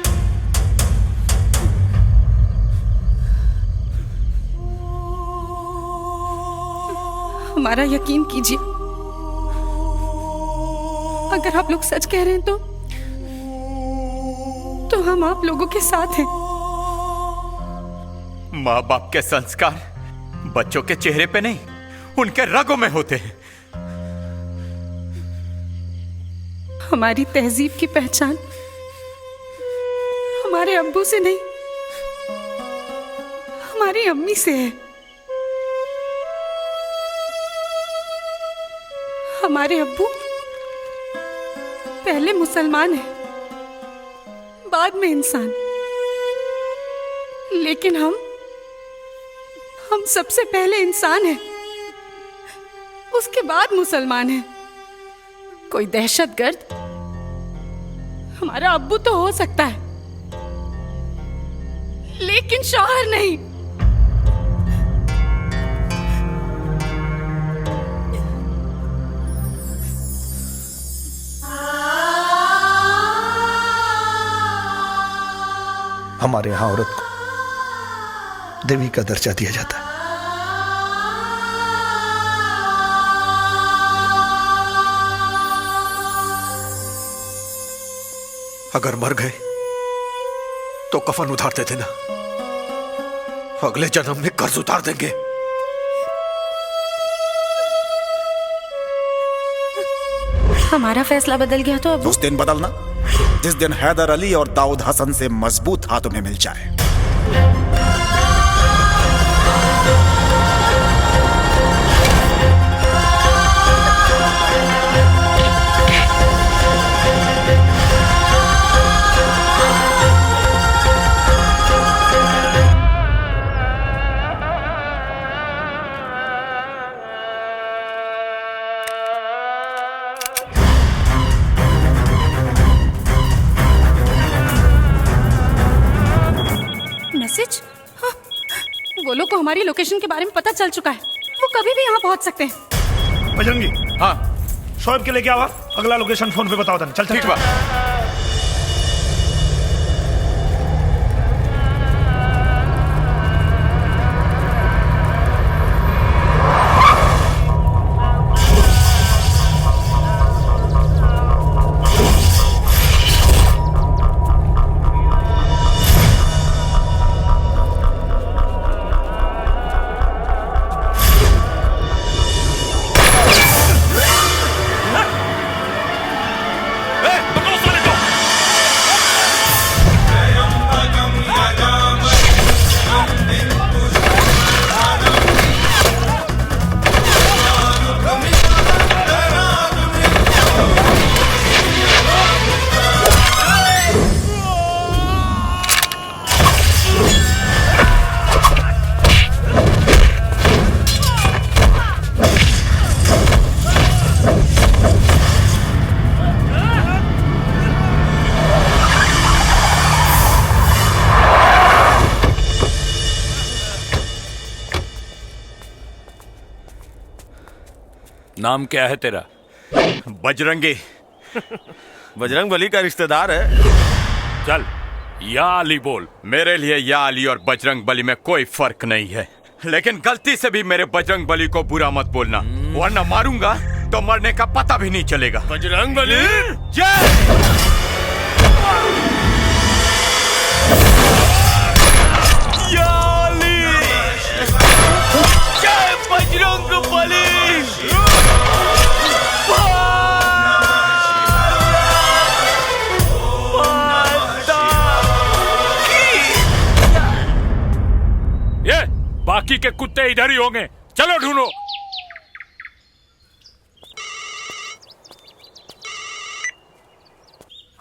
हमारा यकीन कीजिए, अगर आप लोग सच कह रहे हैं तो हम आप लोगों के साथ हैं। माँ बाप के संस्कार बच्चों के चेहरे पे नहीं, उनके रगों में होते हैं। हमारी तहजीब की पहचान हमारे अब्बू से नहीं, हमारी अम्मी से है। हमारे अब्बू पहले मुसलमान हैं, बाद में इंसान, लेकिन हम सबसे पहले इंसान हैं, उसके बाद मुसलमान हैं। कोई दहशतगर्द हमारा अब्बू तो हो सकता है, लेकिन शौहर नहीं। हमारे यहां औरत को देवी का दर्जा दिया जाता है। अगर मर गए तो कफन उतार देते ना, अगले जन्म में कर्ज उतार देंगे। हमारा फैसला बदल गया तो अब उस दिन बदलना जिस दिन हैदर अली और दाऊद हसन से मजबूत हाथों में मिल जाए। मैसेज? हाँ, वो लोग को हमारी लोकेशन के बारे में पता चल चुका है। वो कभी भी यहाँ पहुँच सकते हैं। बजरंगी, हाँ शोएब के लेके आवा, अगला लोकेशन फोन पे बताओ। चल ठीक बा। नाम क्या है तेरा? बजरंगी। बजरंग बली का रिश्तेदार है। चल या अली बोल। मेरे लिए या अली और बजरंग बली में कोई फर्क नहीं है, लेकिन गलती से भी मेरे बजरंग बली को बुरा मत बोलना, वरना मारूंगा तो मरने का पता भी नहीं चलेगा। बजरंग बली जय। या अली, जय बजरंग बली। ये बाकी के कुत्ते इधर ही होंगे, चलो ढूंढो।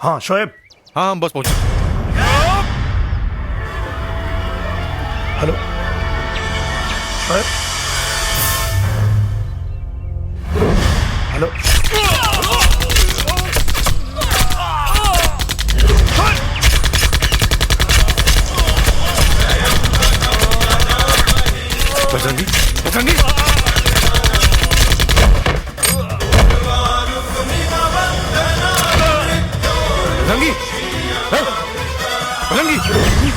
हाँ शोएब। हाँ हम बस पहुंचे। हेलो शोएब। हेलो बजरंगी, बजरंगी। बजरंगी, बजरंगी।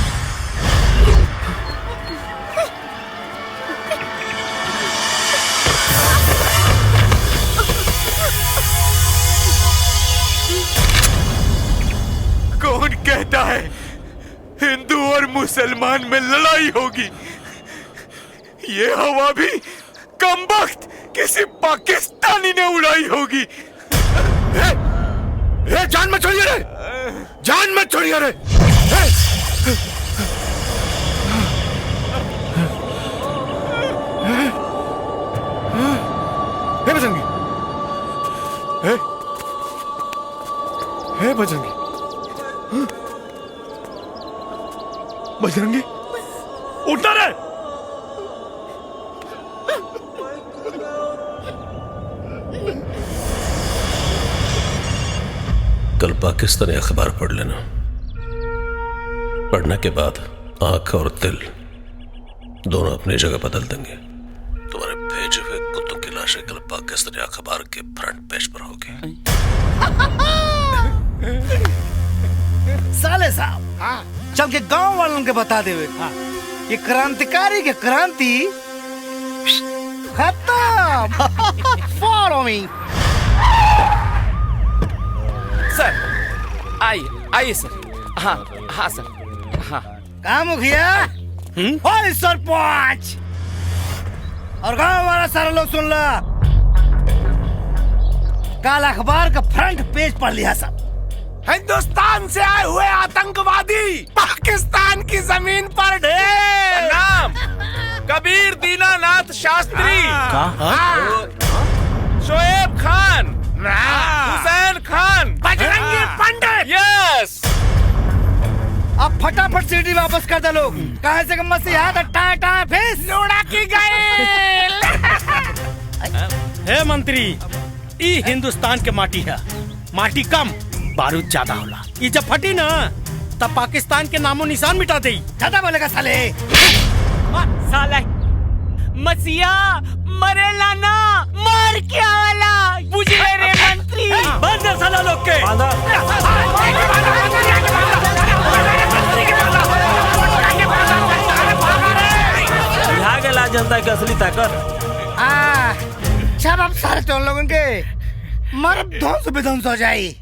कौन कहता है हिंदू और मुसलमान में लड़ाई होगी? ये हवा भी कम वक्त किसी पाकिस्तानी ने उड़ाई होगी। जान मत छोड़िए रे, जान मत छोड़िए रे। हे बजरंगी, हे बजरंगी, बजरंगी उठना रे। कल पाकिस्तानी अखबार पढ़ लेना, पढ़ने के बाद आंख और दिल दोनों अपनी जगह बदल देंगे। तुम्हारे भेजे हुए कुत्तों की लाशें कल पाकिस्तानी अखबार के फ्रंट पेज पर होगी। साले साहब चल के गांव वालों के बता दे, ये क्रांतिकारी के क्रांति खत्म। Follow me. सर आइए सर। हाँ हाँ सर। हाँ कहा मुखिया और सरपंच और गांव वाला सारा लोग सुन ला, कल अखबार का फ्रंट पेज पढ़ लिया सब। हिंदुस्तान से आए हुए आतंकवादी पाकिस्तान की जमीन पर ढेर। नाम कबीर दीनानाथ शास्त्री, शोएब खान, हुसैन खान, बजरंगी पंडित। यस। अब फटाफट सीढ़ी वापस कर दे लोग, कहा से मसीहा टाटा फेस लोड़ा की गए। हे मंत्री, ई हिंदुस्तान के माटी है, माटी कम बारूद ज्यादा होला। ये जब फटी ना तब पाकिस्तान के नामो निशान मिटा दे। ज्यादा बोलेगा साले। साले मसिया मरेला ना, मार के आवाला, बुझले रे मंत्री। बंद साला लोग के गेला जनता की असली ताकत। जब अब सारे तो लोगों के मर्द ध्वंस विध्वंस हो जाई।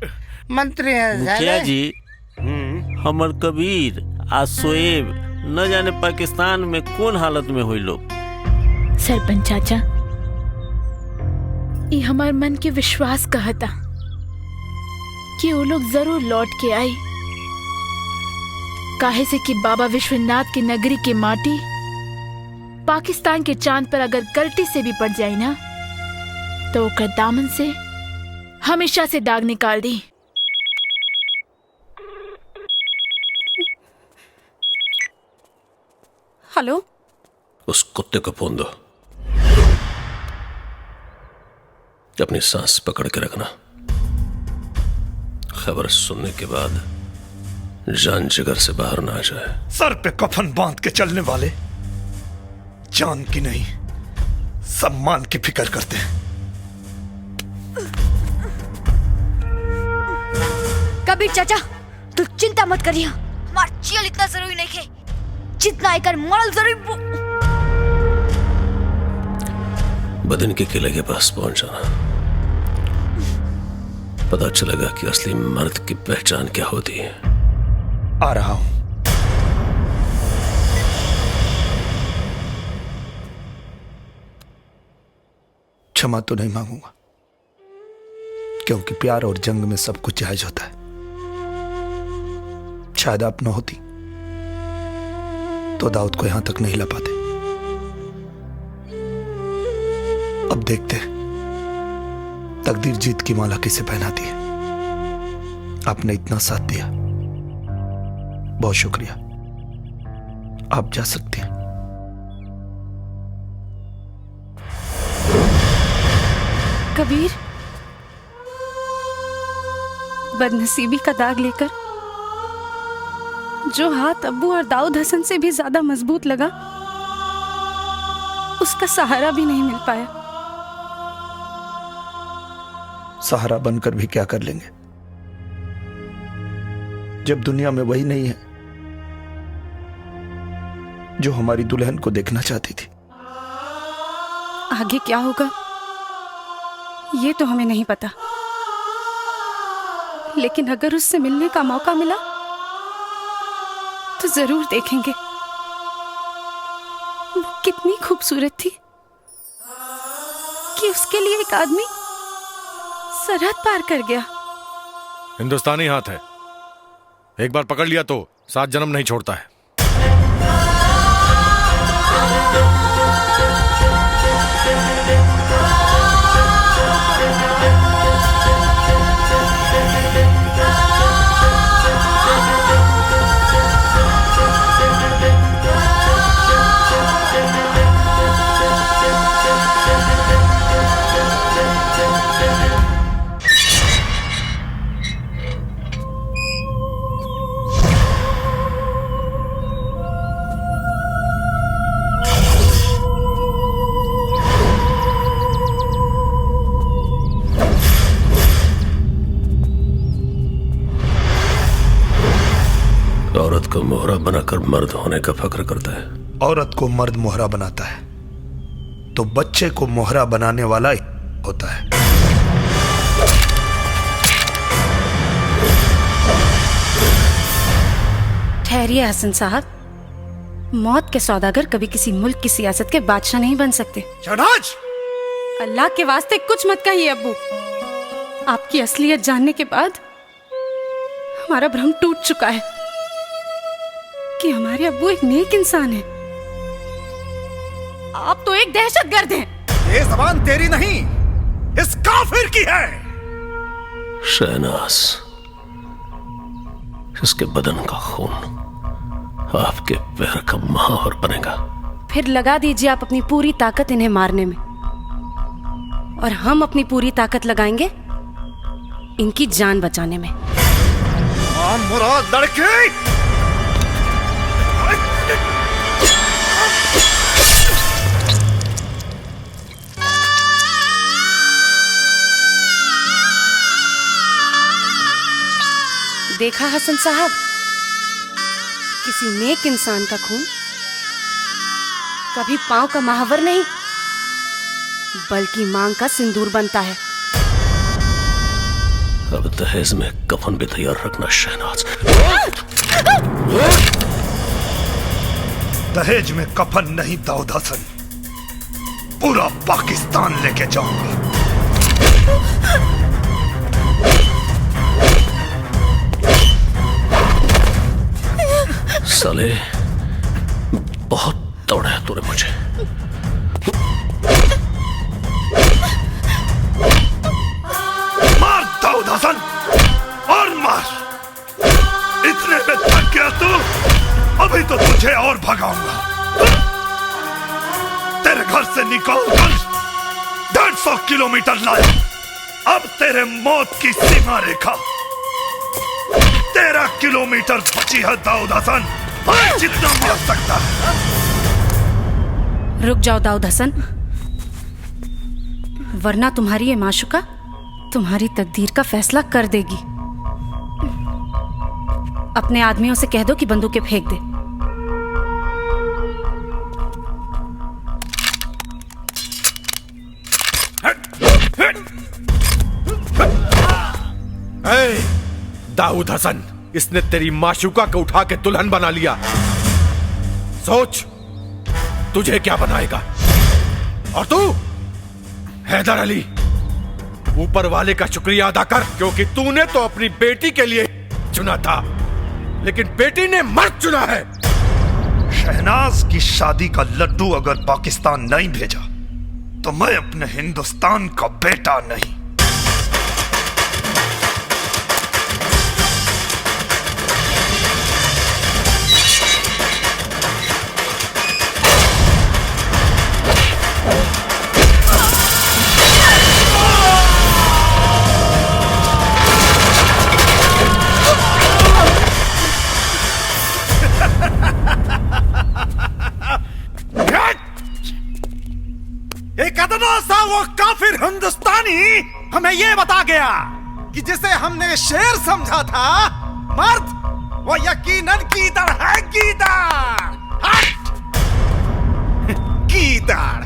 मंत्री मुखिया जी, हमर कबीर आ शोएब न जाने पाकिस्तान में कौन हालत में हुई लोग। सरपंच चाचा, ये हमार मन के विश्वास कहता कि वो लोग जरूर लौट के आई, काहे से कि बाबा विश्वनाथ की नगरी की माटी पाकिस्तान के चांद पर अगर गलती से भी पड़ जाए ना, तो ओकर दामन से हमेशा से दाग निकाल दी। हेलो, उस कुत्ते को फोन दो। अपनी सांस पकड़ के रखना। खबर सुनने के बाद जान जिगर से बाहर ना आ जाए। सर पे कफन बांध के चलने वाले जान की नहीं, सम्मान की फिक्र करते हैं। कबीर चाचा, तू चिंता मत करिए, हमार चियल इतना जरूरी नहीं है जितना आकर मरल जरूरी। बदन के किले के पास पहुंच जाना, पता चलेगा कि असली मर्द की पहचान क्या होती है। आ रहा हूं। क्षमा तो नहीं मांगूंगा, क्योंकि प्यार और जंग में सब कुछ जायज होता है। शायद आप न होती तो दाऊद को यहां तक नहीं ला पाते। अब देखते हैं तकदीर जीत की माला किसे पहनाती है। आपने इतना साथ दिया, बहुत शुक्रिया। आप जा सकते हैं। कबीर, बदनसीबी का दाग लेकर जो हाथ अब्बू और दाऊद हसन से भी ज्यादा मजबूत लगा, उसका सहारा भी नहीं मिल पाया। सहारा बनकर भी क्या कर लेंगे जब दुनिया में वही नहीं है जो हमारी दुल्हन को देखना चाहती थी। आगे क्या होगा ये तो हमें नहीं पता, लेकिन अगर उससे मिलने का मौका मिला तो जरूर देखेंगे। वो कितनी खूबसूरत थी कि उसके लिए एक आदमी सरहद पार कर गया। हिंदुस्तानी हाथ है, एक बार पकड़ लिया तो 7 जन्म नहीं छोड़ता है। औरत को मोहरा बनाकर मर्द होने का फक्र करता है। औरत को मर्द मोहरा बनाता है तो बच्चे को मोहरा बनाने वाला ही होता है। ठहरिए हसन साहब, मौत के सौदागर कभी किसी मुल्क की सियासत के बादशाह नहीं बन सकते। शहनाज, अल्लाह के वास्ते कुछ मत कहिए अब्बू। आपकी असलियत जानने के बाद हमारा भ्रम टूट चुका है कि हमारे अब्बू एक नेक इंसान है। आप तो एक दहशतगर्द हैं। ये जबान तेरी नहीं, इस काफिर की है। शहनाज, इसके बदन का खून आपके पैर का महावर बनेगा। फिर लगा दीजिए आप अपनी पूरी ताकत इन्हें मारने में, और हम अपनी पूरी ताकत लगाएंगे इनकी जान बचाने में। मुराद लड़के, देखा हसन साहब, किसी नेक इंसान का खून कभी पांव का महावर नहीं बल्कि मांग का सिंदूर बनता है। अब दहेज में कफन भी तैयार रखना शहनाज। दहेज में कफन नहीं दाऊद हसन, पूरा पाकिस्तान लेके जाऊंगा। साले बहुत दौड़ा है तूने मुझे। मार दाऊद हसन और मार। इतने में थक गया तू, अभी तो तुझे और भगाऊंगा। तेरे घर से निकाल कर 150 किलोमीटर लाया। अब तेरे मौत की सीमा रेखा 13 किलोमीटर बची है दाऊद हसन। जितना मार सकता है। रुक जाओ दाऊद हसन, वरना तुम्हारी ये माशुका तुम्हारी तकदीर का फैसला कर देगी। अपने आदमियों से कह दो कि बंदूकें फेंक दे। दाऊद हसन, इसने तेरी माशुका को उठा के दुल्हन बना लिया। सोच तुझे क्या बनाएगा। और तू हैदर अली, ऊपर वाले का शुक्रिया अदा कर, क्योंकि तूने तो अपनी बेटी के लिए चुना था, लेकिन बेटी ने मर्द चुना है। शहनाज की शादी का लड्डू अगर पाकिस्तान नहीं भेजा तो मैं अपने हिंदुस्तान का बेटा नहीं। एक अदना सा वो काफिर हिंदुस्तानी हमें ये बता गया कि जिसे हमने शेर समझा था मर्द, वो यकीनन गीदड़ है। गीदड़, हट! गीदड़।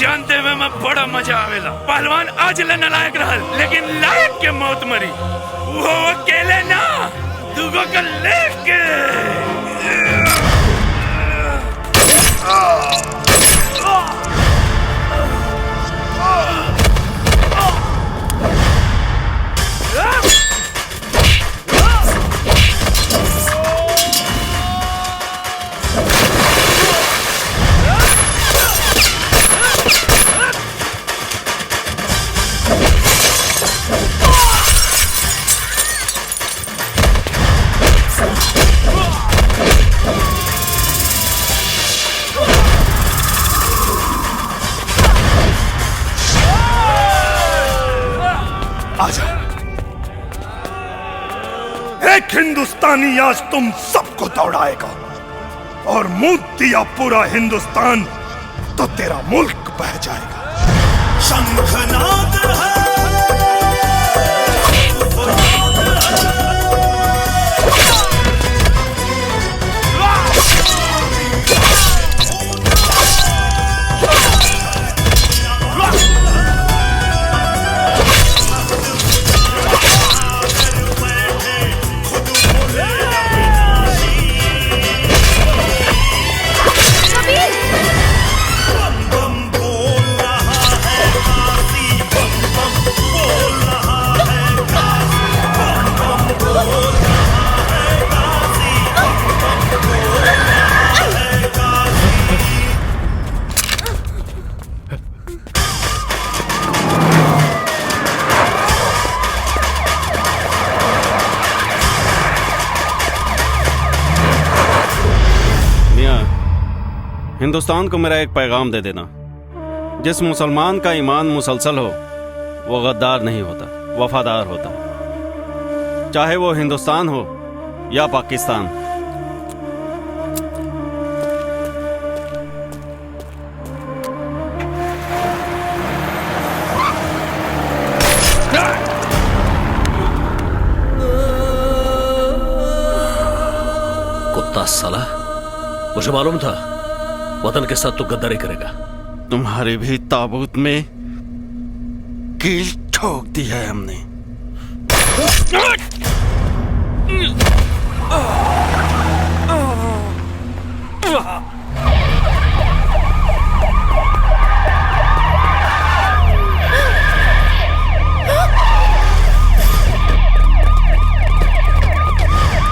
जान देवे में बड़ा मजा आवेला। पहलवान आज ले नालायक रहल, लेकिन लायक के मौत मरी। वो अकेले ना, दुगो के लेके। आजा। एक हिंदुस्तानी आज तुम सबको दौड़ाएगा और मूत दिया पूरा हिंदुस्तान तो तेरा मुल्क बह जाएगा। शंखनाद है हिंदुस्तान को मेरा एक पैगाम दे देना, जिस मुसलमान का ईमान मुसलसल हो वो गद्दार नहीं होता, वफादार होता, चाहे वो हिंदुस्तान हो या पाकिस्तान। कुत्ता साला, मुझे मालूम था वतन के साथ तो गद्दारी करेगा। तुम्हारे भी ताबूत में कील ठोक दी है हमने।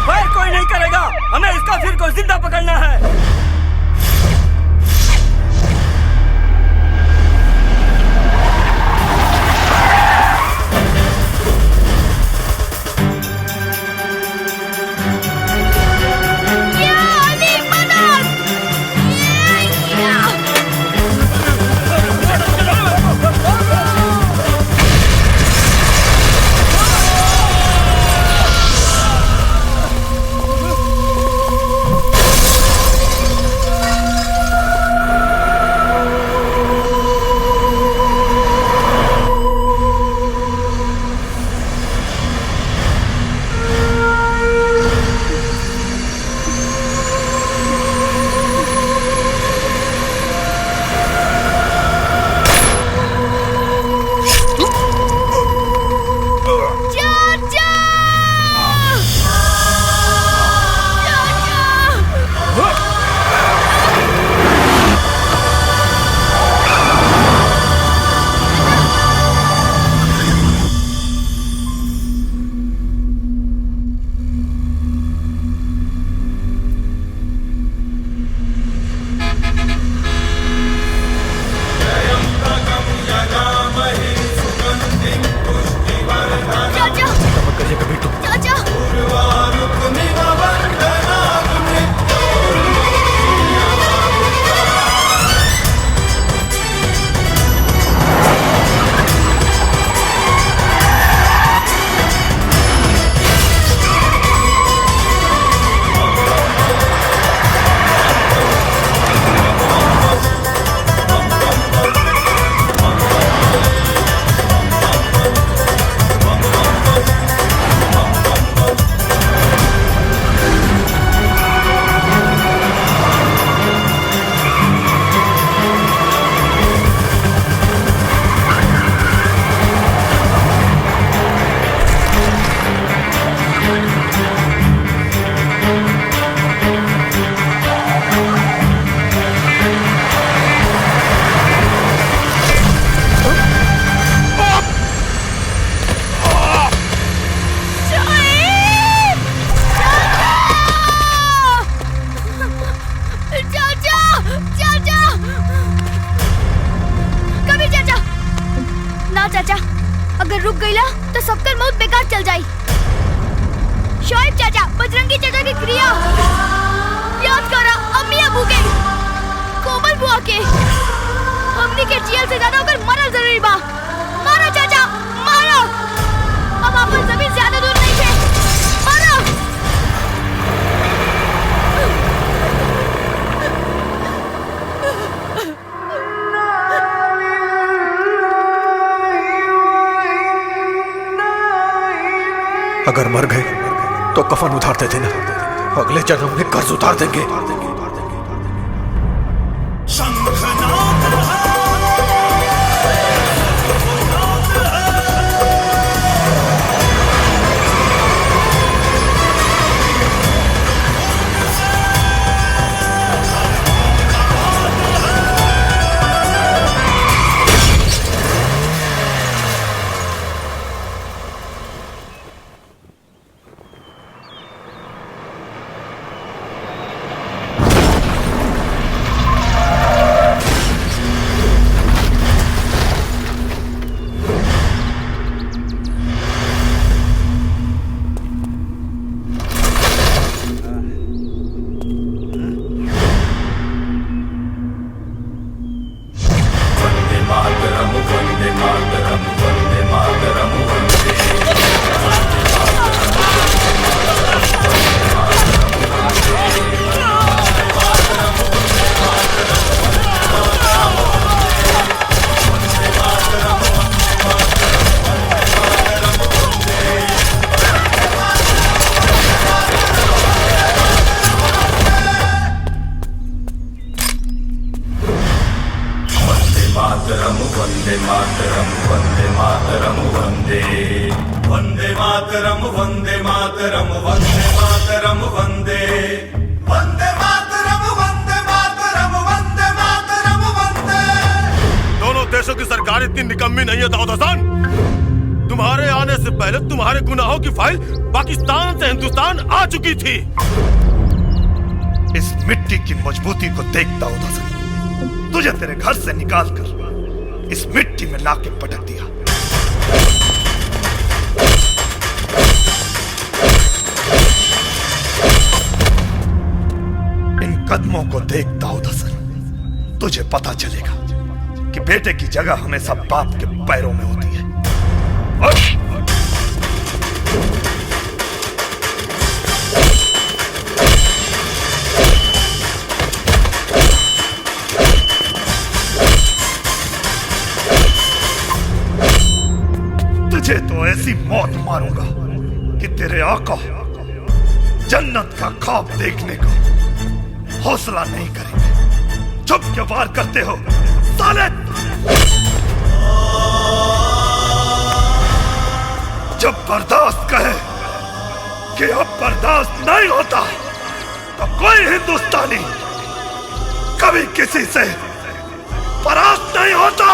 फायर कोई नहीं करेगा, हमें इसका फिर को जिंदा पकड़ना है। अगर रुक गईला तो सबकर मौत बेकार चल जाई। शोएब चाचा, बजरंगी चाचा की क्रिया याद करा, अम्मी अबू के, कोमल बुआ के, हमनी के जेल से ज्यादा अगर मरल जरूरी बा। मारो चाचा, मारो। अगर मर गए तो कफन उतार दे देना, अगले जन्म में कर्ज उतार देंगे। दोनों देशों की सरकार इतनी निकम्मी नहीं है दाऊद हसन। तुम्हारे आने से पहले तुम्हारे गुनाहों की फाइल पाकिस्तान से हिंदुस्तान आ चुकी थी। इस मिट्टी की मजबूती को देख दाऊद हसन, तुझे तेरे घर से निकाल कर इस मिट्टी में लाके पटक दिया। इन कदमों को देख दाऊद हसन, तुझे पता चलेगा कि बेटे की जगह हमेशा बाप के पैरों में होती है। तुझे तो ऐसी मौत मारूंगा कि तेरे आका जन्नत का ख्वाब देखने का हौसला नहीं करेंगे। चुप क्यों वार करते हो साले? जब बर्दाश्त कहे कि अब बर्दाश्त नहीं होता तो कोई हिंदुस्तानी कभी किसी से परास्त नहीं होता।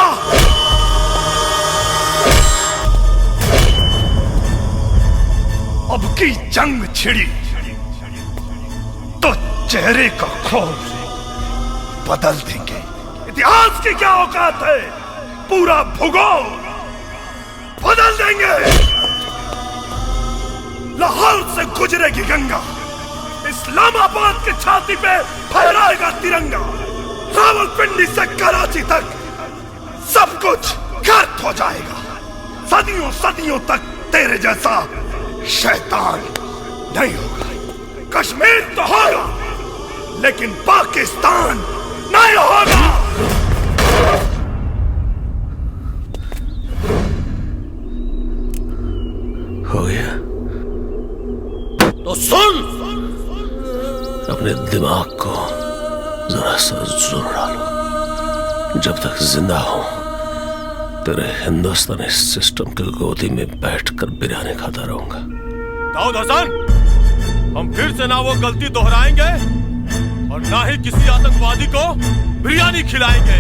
अब की जंग छिड़ी तो चेहरे का खौफ बदल देंगे। इतिहास की क्या औकात है, पूरा भूगोल बदल देंगे। लाहौर से गुजरेगी गंगा, इस्लामाबाद की छाती पे फहराएगा तिरंगा। रावलपिंडी से कराची तक सब कुछ गर्क हो जाएगा। सदियों सदियों तक तेरे जैसा शैतान नहीं होगा। कश्मीर तो होगा लेकिन पाकिस्तान नहीं होगा। हो गया तो सुन, अपने दिमाग को जरा सा जोर डालो। जब तक जिंदा हूं तेरे हिंदुस्तानी सिस्टम की गोदी में बैठकर बिरयानी खाता रहूंगा। दाऊद हसन, हम फिर से ना वो गलती दोहराएंगे और ना ही किसी आतंकवादी को बिरयानी खिलाएंगे।